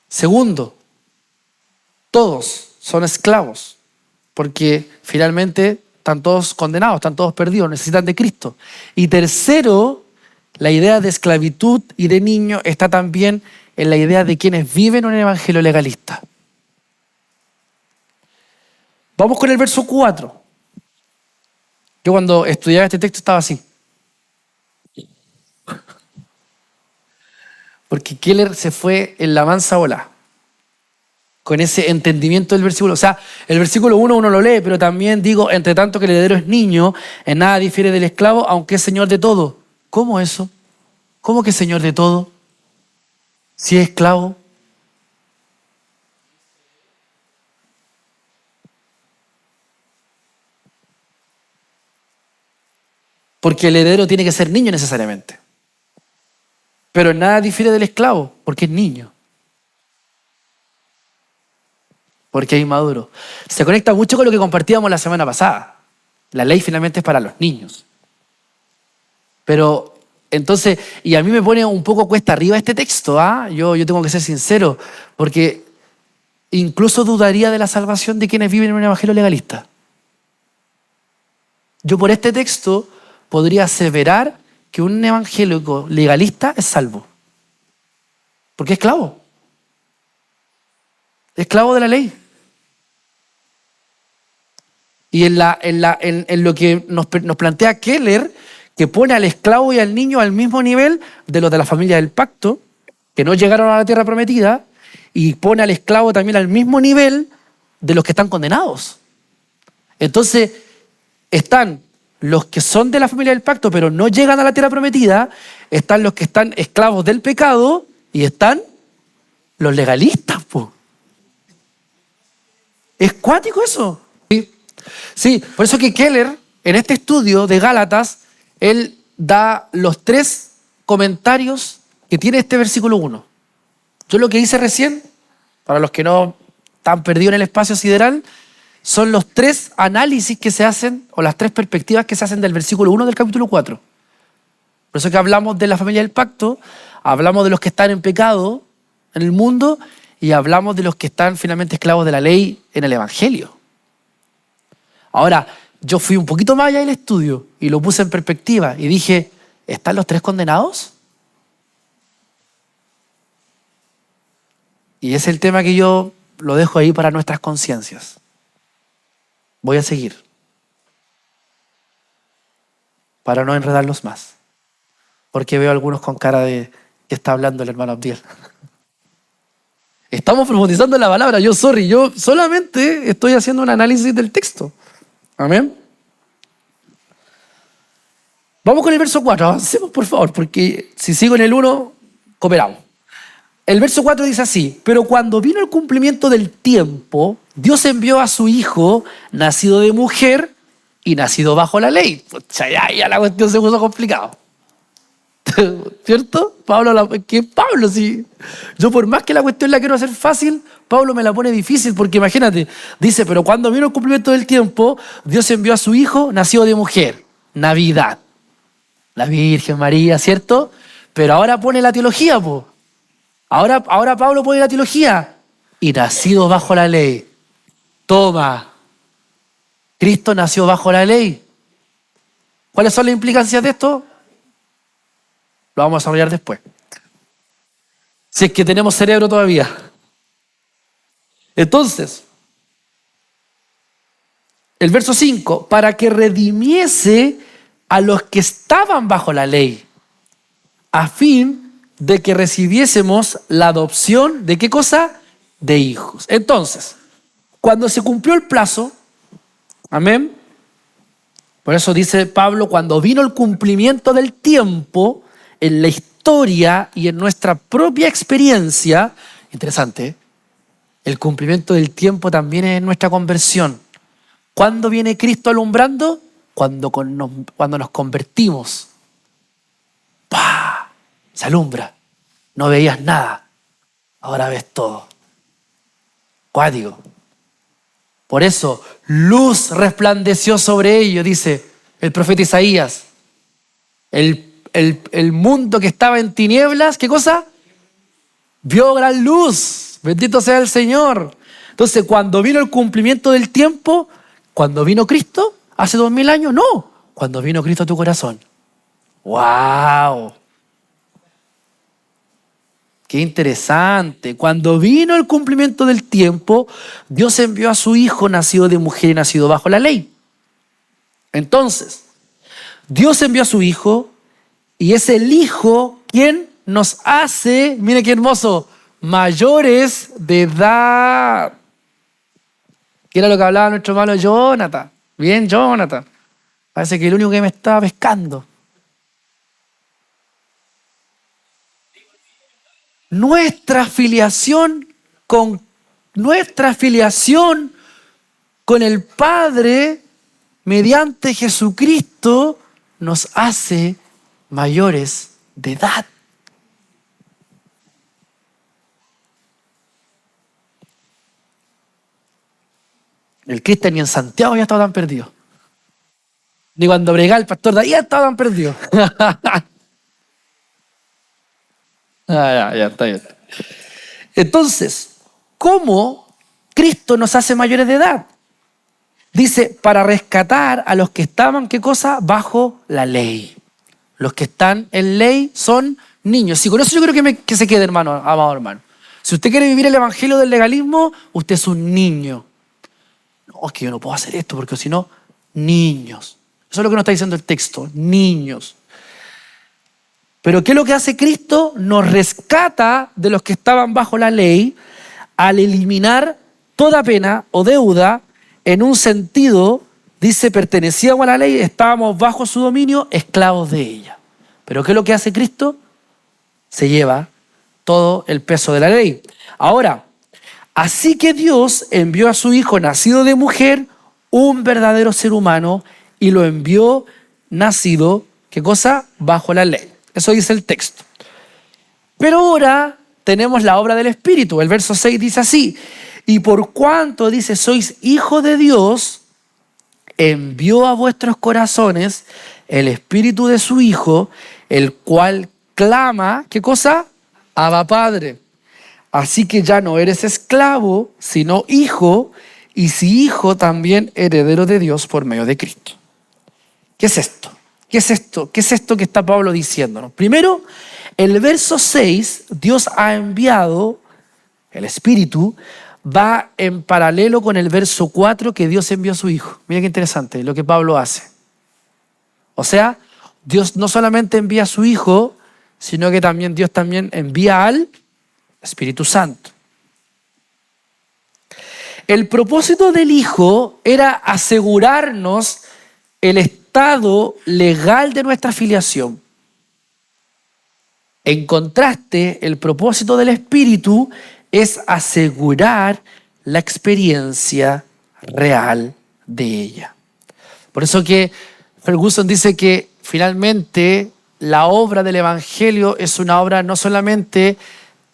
Segundo, todos son esclavos, porque finalmente están todos condenados, están todos perdidos, necesitan de Cristo. Y tercero, la idea de esclavitud y de niño está también en la idea de quienes viven un evangelio legalista. Vamos con el verso 4. Yo cuando estudiaba este texto estaba así. Porque Keller se fue en la mansa ola con ese entendimiento del versículo. O sea, el versículo 1 uno lo lee, pero también digo, entre tanto que el heredero es niño, en nada difiere del esclavo, aunque es señor de todo. ¿Cómo eso? ¿Cómo que señor de todo? Si es esclavo. Porque el heredero tiene que ser niño necesariamente. Pero en nada difiere del esclavo, porque es niño. Porque es inmaduro. Se conecta mucho con lo que compartíamos la semana pasada. La ley finalmente es para los niños. Pero entonces, y a mí me pone un poco cuesta arriba este texto, ¿ah? Yo tengo que ser sincero, porque incluso dudaría de la salvación de quienes viven en un evangelio legalista. Yo por este texto podría aseverar que un evangélico legalista es salvo. Porque es esclavo. Esclavo de la ley. Y en lo que nos plantea Keller, que pone al esclavo y al niño al mismo nivel de los de la familia del pacto, que no llegaron a la tierra prometida, y pone al esclavo también al mismo nivel de los que están condenados. Entonces, están los que son de la familia del pacto, pero no llegan a la tierra prometida, están los que están esclavos del pecado, y están los legalistas, po. ¿Es cuático eso? Sí, por eso que Keller, en este estudio de Gálatas, él da los 3 comentarios que tiene este versículo 1. Yo lo que hice recién, para los que no están perdidos en el espacio sideral, son los 3 análisis que se hacen, o las 3 perspectivas que se hacen del versículo 1 del capítulo 4. Por eso que hablamos de la familia del pacto, hablamos de los que están en pecado en el mundo y hablamos de los que están finalmente esclavos de la ley en el evangelio. Ahora, yo fui un poquito más allá del estudio y lo puse en perspectiva y dije, ¿están los tres condenados? Y es el tema que yo lo dejo ahí para nuestras conciencias. Voy a seguir, para no enredarlos más, porque veo a algunos con cara de que está hablando el hermano Abdiel. Estamos profundizando en la palabra, yo solamente estoy haciendo un análisis del texto. Amén. Vamos con el verso 4, avancemos por favor, porque si sigo en el 1, cooperamos. El verso 4 dice así: pero cuando vino el cumplimiento del tiempo, Dios envió a su Hijo, nacido de mujer y nacido bajo la ley. Pucha, ya la cuestión se puso complicado. ¿Cierto? Pablo, sí. Yo por más que la cuestión la quiero hacer fácil, Pablo me la pone difícil, porque imagínate, dice, pero cuando vino el cumplimiento del tiempo, Dios envió a su Hijo, nacido de mujer. Navidad. La Virgen María, ¿cierto? Pero ahora pone la teología, po. Ahora Pablo pone la teología. Y nacido bajo la ley. Toma. Cristo nació bajo la ley. ¿Cuáles son las implicancias de esto? Lo vamos a desarrollar después. Si es que tenemos cerebro todavía. Entonces, el verso 5, para que redimiese a los que estaban bajo la ley, a fin de que recibiésemos la adopción de ¿qué cosa? De hijos. Entonces, cuando se cumplió el plazo, amén, por eso dice Pablo, cuando vino el cumplimiento del tiempo, en la historia y en nuestra propia experiencia, interesante, el cumplimiento del tiempo también es en nuestra conversión. ¿Cuándo viene Cristo alumbrando? Cuando nos convertimos. ¡Pah! Se alumbra. No veías nada. Ahora ves todo. Cuático. Por eso, luz resplandeció sobre ellos, dice el profeta Isaías. El mundo que estaba en tinieblas, ¿qué cosa? Vio gran luz. Bendito sea el Señor. Entonces, cuando vino el cumplimiento del tiempo, cuando vino Cristo, hace 2000 años, no. Cuando vino Cristo a tu corazón. ¡Wow! ¡Qué interesante! Cuando vino el cumplimiento del tiempo, Dios envió a su Hijo, nacido de mujer y nacido bajo la ley. Entonces, Dios envió a su Hijo, y es el Hijo quien nos hace, mire qué hermoso, mayores de edad. Que era lo que hablaba nuestro hermano Jonathan. Bien, Jonathan. Parece que el único que me estaba pescando. Nuestra filiación con el Padre mediante Jesucristo nos hace mayores de edad. El Cristian ni en Santiago ya estaba tan perdido. Ni cuando bregaba el pastor de ahí ya estaba tan perdido. Ya, está bien. Entonces, ¿cómo Cristo nos hace mayores de edad? Dice, para rescatar a los que estaban, ¿qué cosa? Bajo la ley. Los que están en ley son niños. Y con eso yo creo que se quede, hermano, amado hermano. Si usted quiere vivir el evangelio del legalismo, usted es un niño. No, es que yo no puedo hacer esto porque si no, niños. Eso es lo que nos está diciendo el texto, niños. Pero ¿qué es lo que hace Cristo? Nos rescata de los que estaban bajo la ley al eliminar toda pena o deuda. En un sentido, dice, pertenecíamos a la ley, estábamos bajo su dominio, esclavos de ella. Pero ¿qué es lo que hace Cristo? Se lleva todo el peso de la ley. Ahora, así que Dios envió a su Hijo nacido de mujer, un verdadero ser humano, y lo envió nacido, ¿qué cosa? Bajo la ley. Eso dice el texto. Pero ahora tenemos la obra del Espíritu. El verso 6 dice así: y por cuanto, dice, sois hijos de Dios, envió a vuestros corazones el Espíritu de su Hijo, el cual clama, ¿qué cosa? Abba Padre. Así que ya no eres esclavo, sino hijo, y si hijo, también heredero de Dios por medio de Cristo. ¿Qué es esto? ¿Qué es esto? ¿Qué es esto que está Pablo diciéndonos? Primero, el verso 6, Dios ha enviado, el Espíritu, va en paralelo con el verso 4 que Dios envió a su Hijo. Mira qué interesante lo que Pablo hace. O sea, Dios no solamente envía a su Hijo, sino que Dios también envía al Espíritu Santo. El propósito del Hijo era asegurarnos el estado legal de nuestra filiación. En contraste, el propósito del Espíritu es asegurar la experiencia real de ella. Por eso que Ferguson dice que finalmente la obra del Evangelio es una obra no solamente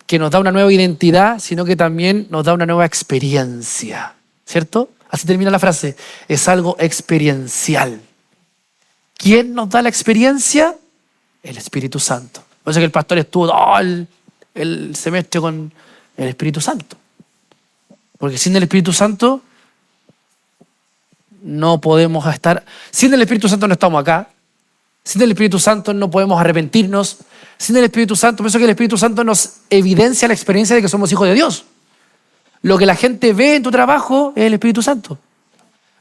que nos da una nueva identidad, sino que también nos da una nueva experiencia, ¿cierto? Así termina la frase, es algo experiencial. ¿Quién nos da la experiencia? El Espíritu Santo. Por eso que el pastor estuvo todo el semestre con el Espíritu Santo. Porque sin el Espíritu Santo no podemos estar, sin el Espíritu Santo no estamos acá, sin el Espíritu Santo no podemos arrepentirnos, sin el Espíritu Santo, por eso que el Espíritu Santo nos evidencia la experiencia de que somos hijos de Dios. Lo que la gente ve en tu trabajo es el Espíritu Santo.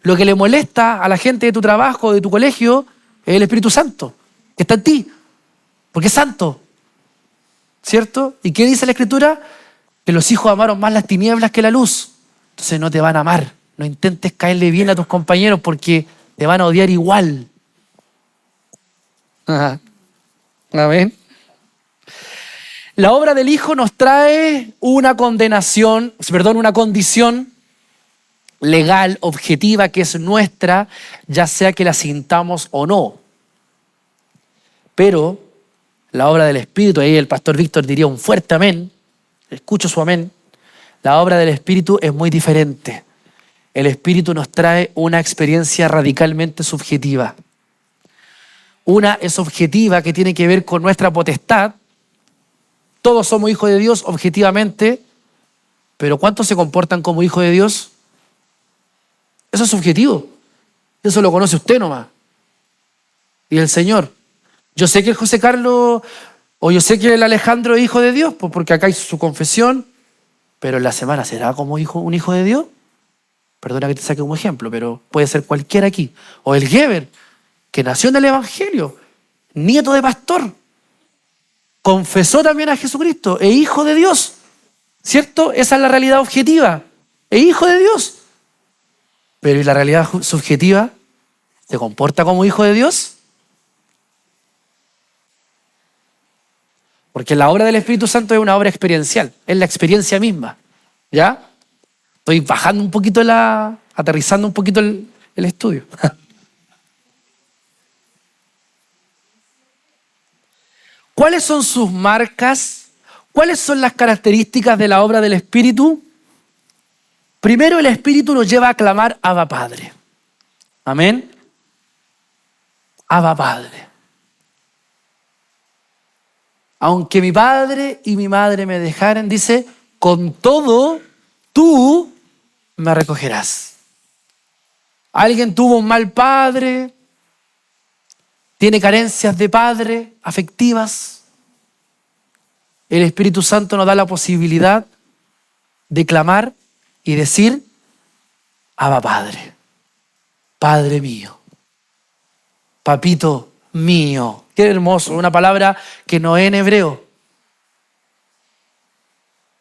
Lo que le molesta a la gente de tu trabajo, de tu colegio, es el Espíritu Santo, que está en ti, porque es santo, ¿cierto? ¿Y qué dice la Escritura? Que los hijos amaron más las tinieblas que la luz. Entonces no te van a amar. No intentes caerle bien a tus compañeros porque te van a odiar igual. Ajá. Amén. La obra del Hijo nos trae una condición legal, objetiva, que es nuestra, ya sea que la sintamos o no. Pero la obra del Espíritu, ahí el pastor Víctor diría un fuerte amén, escucho su amén, la obra del Espíritu es muy diferente. El Espíritu nos trae una experiencia radicalmente subjetiva. Una es objetiva, que tiene que ver con nuestra potestad. Todos somos hijos de Dios objetivamente, pero ¿cuántos se comportan como hijos de Dios? Eso es subjetivo. Eso lo conoce usted nomás. Y el Señor. Yo sé que el José Carlos, o yo sé que el Alejandro es hijo de Dios, pues porque acá hizo su confesión, pero en la semana ¿será como un hijo de Dios? Perdona que te saque como ejemplo, pero puede ser cualquiera aquí. O el Geber, que nació en el Evangelio, nieto de pastor, confesó también a Jesucristo, es hijo de Dios, ¿cierto? Esa es la realidad objetiva, es hijo de Dios. Pero ¿y la realidad subjetiva? ¿Se comporta como hijo de Dios? Porque la obra del Espíritu Santo es una obra experiencial, es la experiencia misma, ¿ya? Estoy bajando un poquito aterrizando un poquito el estudio. ¿Cuáles son sus marcas? ¿Cuáles son las características de la obra del Espíritu? Primero, el Espíritu nos lleva a clamar Abba Padre. Amén. Abba Padre. Aunque mi padre y mi madre me dejaren, dice, con todo tú me recogerás. Alguien tuvo un mal padre, tiene carencias de padre afectivas. El Espíritu Santo nos da la posibilidad de clamar y decir, Abba Padre, Padre mío, Papito mío. Qué hermoso, una palabra que no es en hebreo,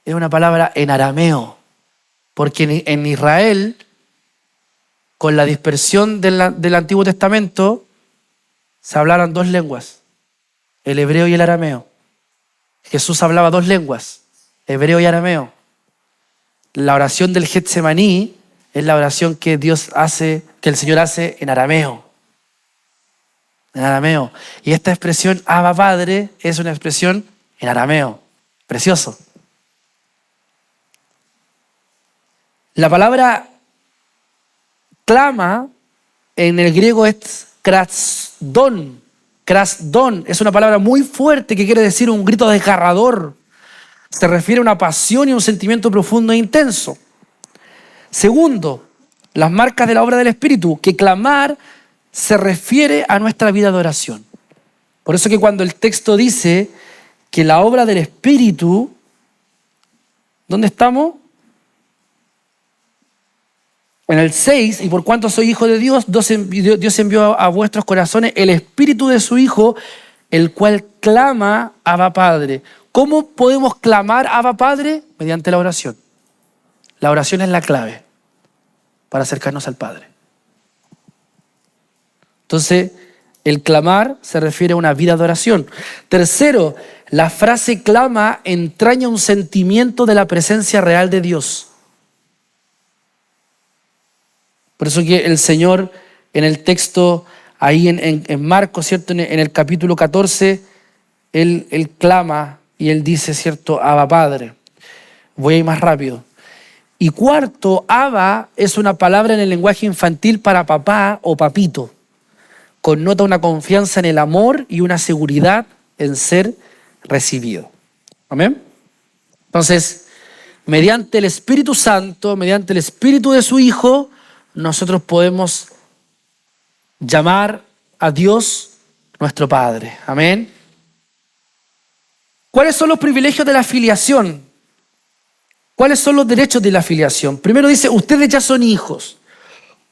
es una palabra en arameo, porque en Israel, con la dispersión del Antiguo Testamento, se hablaban dos lenguas, el hebreo y el arameo. Jesús hablaba dos lenguas, hebreo y arameo. La oración del Getsemaní es la oración que el Señor hace en arameo. En arameo. Y esta expresión, Abba Padre, es una expresión en arameo. Precioso. La palabra clama en el griego es krasdon. Krasdon es una palabra muy fuerte que quiere decir un grito desgarrador. Se refiere a una pasión y un sentimiento profundo e intenso. Segundo, las marcas de la obra del Espíritu, que clamar se refiere a nuestra vida de oración. Por eso que cuando el texto dice que la obra del Espíritu, ¿dónde estamos? En el 6, y por cuanto soy hijo de Dios, Dios envió a vuestros corazones el Espíritu de su Hijo, el cual clama Abba Padre. ¿Cómo podemos clamar Abba Padre? Mediante la oración. La oración es la clave para acercarnos al Padre. Entonces, el clamar se refiere a una vida de oración. Tercero, la frase clama entraña un sentimiento de la presencia real de Dios. Por eso que el Señor en el texto, ahí en Marcos, ¿cierto? En el capítulo 14, Él clama y Él dice, ¿cierto? Abba Padre. Voy a ir más rápido. Y cuarto, Abba es una palabra en el lenguaje infantil para papá o papito. Connota una confianza en el amor y una seguridad en ser recibido. ¿Amén? Entonces, mediante el Espíritu Santo, mediante el Espíritu de su Hijo, nosotros podemos llamar a Dios nuestro Padre. Amén. ¿Cuáles son los privilegios de la filiación? ¿Cuáles son los derechos de la filiación? Primero dice, ustedes ya son hijos.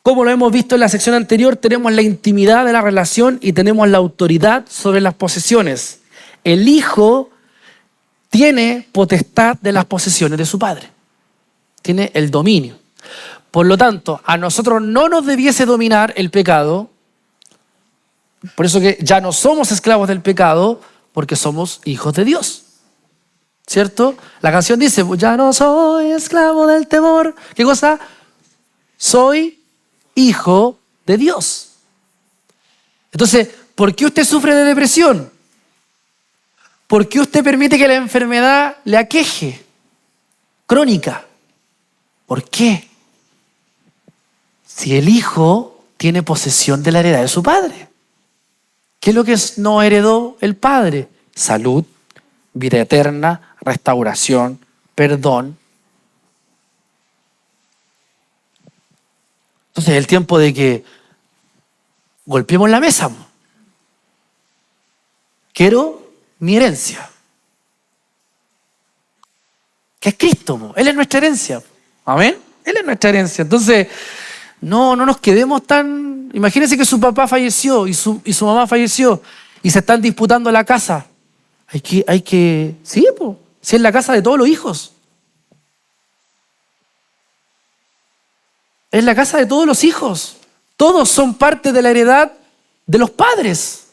Como lo hemos visto en la sección anterior, tenemos la intimidad de la relación y tenemos la autoridad sobre las posesiones. El hijo tiene potestad de las posesiones de su padre. Tiene el dominio. Por lo tanto, a nosotros no nos debiese dominar el pecado. Por eso que ya no somos esclavos del pecado, porque somos hijos de Dios. ¿Cierto? La canción dice, ya no soy esclavo del temor. ¿Qué cosa? Soy hijo de Dios. Entonces, ¿por qué usted sufre de depresión? ¿Por qué usted permite que la enfermedad le aqueje? Crónica. ¿Por qué? Si el hijo tiene posesión de la heredad de su padre. ¿Qué es lo que no heredó el padre? Salud, vida eterna, restauración, perdón. Entonces es el tiempo de que golpeemos la mesa. Quiero mi herencia. Que es Cristo. Él es nuestra herencia. Amén. Él es nuestra herencia. Entonces, no nos quedemos tan... Imagínense que su papá falleció y su mamá falleció y se están disputando la casa. Hay que... Sí, pues. Si es la casa de todos los hijos. Es la casa de todos los hijos. Todos son parte de la heredad de los padres.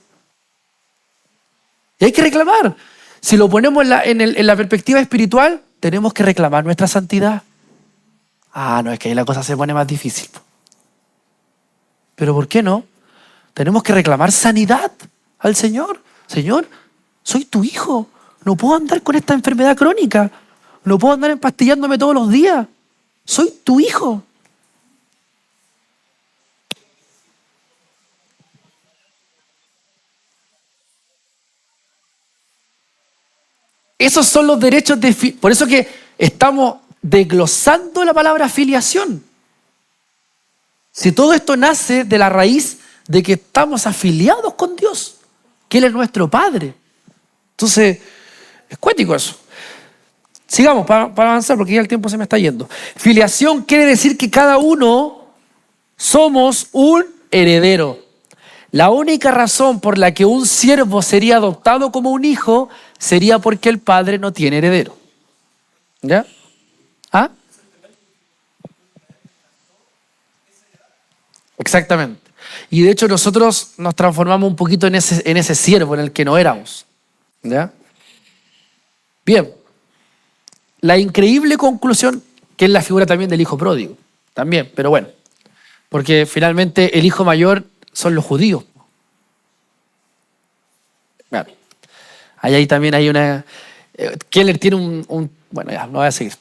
Y hay que reclamar. Si lo ponemos en la perspectiva espiritual, tenemos que reclamar nuestra santidad. No, es que ahí la cosa se pone más difícil. Pero ¿por qué no? Tenemos que reclamar sanidad al Señor. Señor, soy tu hijo. No puedo andar con esta enfermedad crónica. No puedo andar empastillándome todos los días. Soy tu hijo. Esos son los derechos de... Por eso que estamos desglosando la palabra filiación. Si todo esto nace de la raíz de que estamos afiliados con Dios, que Él es nuestro Padre. Entonces, es cuático eso. Sigamos para avanzar porque ya el tiempo se me está yendo. Filiación quiere decir que cada uno somos un heredero. La única razón por la que un siervo sería adoptado como un hijo sería porque el padre no tiene heredero. ¿Ya? ¿Ah? Exactamente. Y de hecho nosotros nos transformamos un poquito en ese siervo en el que no éramos. ¿Ya? Bien. La increíble conclusión, que es la figura también del hijo pródigo. También, pero bueno. Porque finalmente el hijo mayor son los judíos. Claro. Ahí también hay una... Keller tiene bueno, ya, no voy a seguir.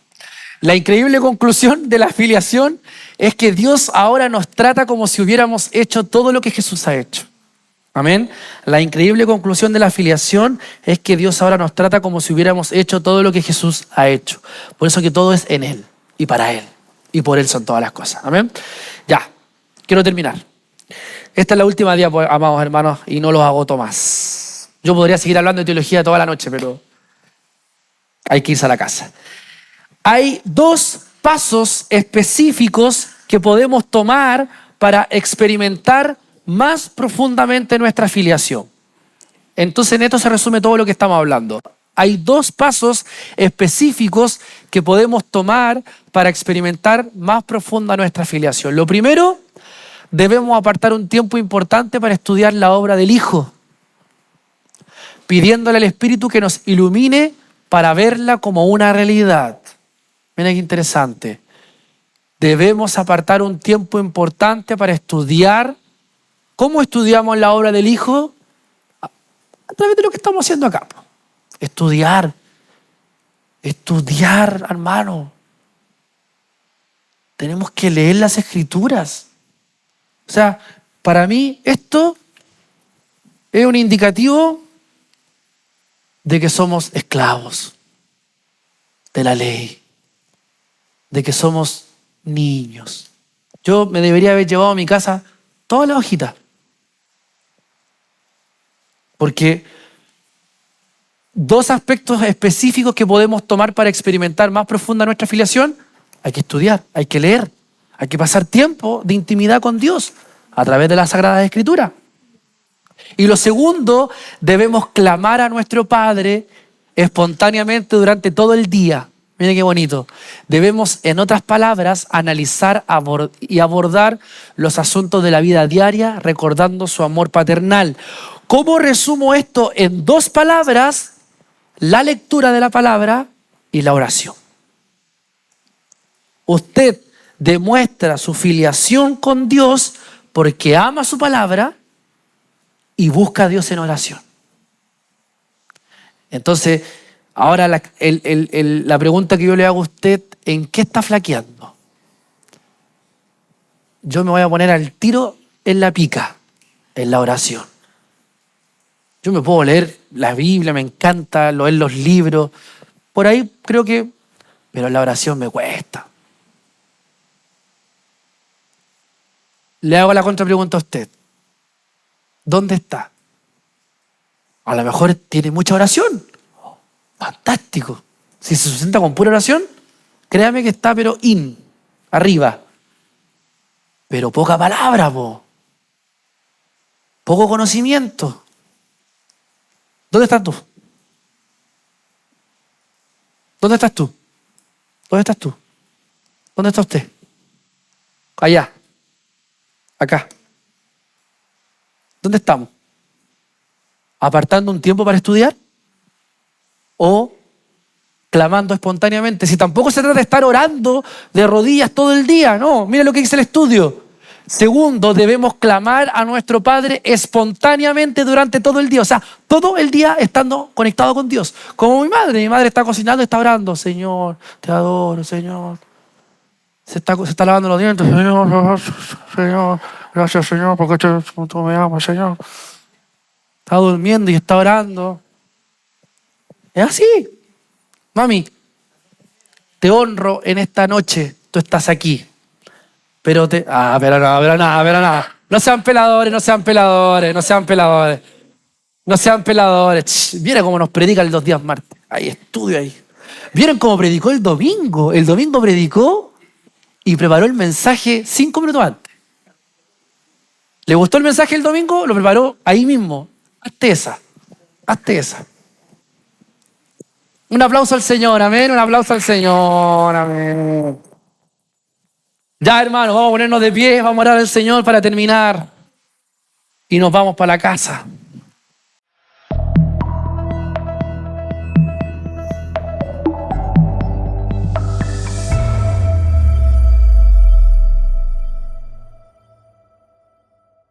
La increíble conclusión de la filiación es que Dios ahora nos trata como si hubiéramos hecho todo lo que Jesús ha hecho. Amén. La increíble conclusión de la filiación es que Dios ahora nos trata como si hubiéramos hecho todo lo que Jesús ha hecho. Por eso que todo es en Él y para Él y por Él son todas las cosas. Amén. Ya, quiero terminar. Esta es la última diapo, amados hermanos, y no los agoto más. Yo podría seguir hablando de teología toda la noche, pero hay que irse a la casa. Hay 2 pasos específicos que podemos tomar para experimentar más profundamente nuestra filiación. Entonces en esto se resume todo lo que estamos hablando. Hay 2 pasos específicos que podemos tomar para experimentar más profunda nuestra filiación. Lo primero, debemos apartar un tiempo importante para estudiar la obra del Hijo, pidiéndole al Espíritu que nos ilumine para verla como una realidad. Mira qué interesante. Debemos apartar un tiempo importante para estudiar. ¿Cómo estudiamos la obra del Hijo? A través de lo que estamos haciendo acá. Estudiar, hermano. Tenemos que leer las Escrituras. O sea, para mí esto es un indicativo de que somos esclavos de la ley, de que somos niños. Yo me debería haber llevado a mi casa todas las hojitas. Porque 2 aspectos específicos que podemos tomar para experimentar más profunda nuestra filiación: hay que estudiar, hay que leer, hay que pasar tiempo de intimidad con Dios a través de la Sagrada Escritura. Y lo segundo, debemos clamar a nuestro Padre espontáneamente durante todo el día. Miren qué bonito. Debemos, en otras palabras, analizar y abordar los asuntos de la vida diaria, recordando su amor paternal. ¿Cómo resumo esto en 2 palabras? La lectura de la palabra y la oración. Usted demuestra su filiación con Dios porque ama su palabra y busca a Dios en oración. Entonces, ahora la pregunta que yo le hago a usted: ¿en qué está flaqueando? Yo me voy a poner al tiro en la pica, en la oración. Yo me puedo leer la Biblia, me encanta leer los libros, por ahí creo que, pero la oración me cuesta. Le hago la contrapregunta a usted: ¿dónde está? A lo mejor tiene mucha oración. Fantástico. Si se sustenta con pura oración, créame que está pero arriba. Pero poca palabra, poco conocimiento. ¿Dónde estás tú? ¿Dónde estás tú? ¿Dónde estás tú? ¿Dónde está usted? Allá. Acá. ¿Dónde estamos? ¿Apartando un tiempo para estudiar? ¿O clamando espontáneamente? Si tampoco se trata de estar orando de rodillas todo el día, no. Mira lo que dice el estudio. Segundo, debemos clamar a nuestro Padre espontáneamente durante todo el día. O sea, todo el día estando conectado con Dios. Como mi madre. Mi madre está cocinando y está orando. Señor, te adoro, Señor. Se está lavando los dientes. Señor, gracias, Señor, porque tú me amas, Señor. Está durmiendo y está orando. Es así. Mami, te honro en esta noche. Tú estás aquí. Pero pero no. No sean peladores. Mira cómo nos predica los días martes. Hay estudio ahí. ¿Vieron cómo predicó el domingo? El domingo predicó y preparó el mensaje 5 minutos antes. ¿Le gustó el mensaje el domingo? Lo preparó ahí mismo. Hazte esa. Un aplauso al Señor, amén. Un aplauso al Señor, amén. Ya, hermano, vamos a ponernos de pie, vamos a orar al Señor para terminar. Y nos vamos para la casa.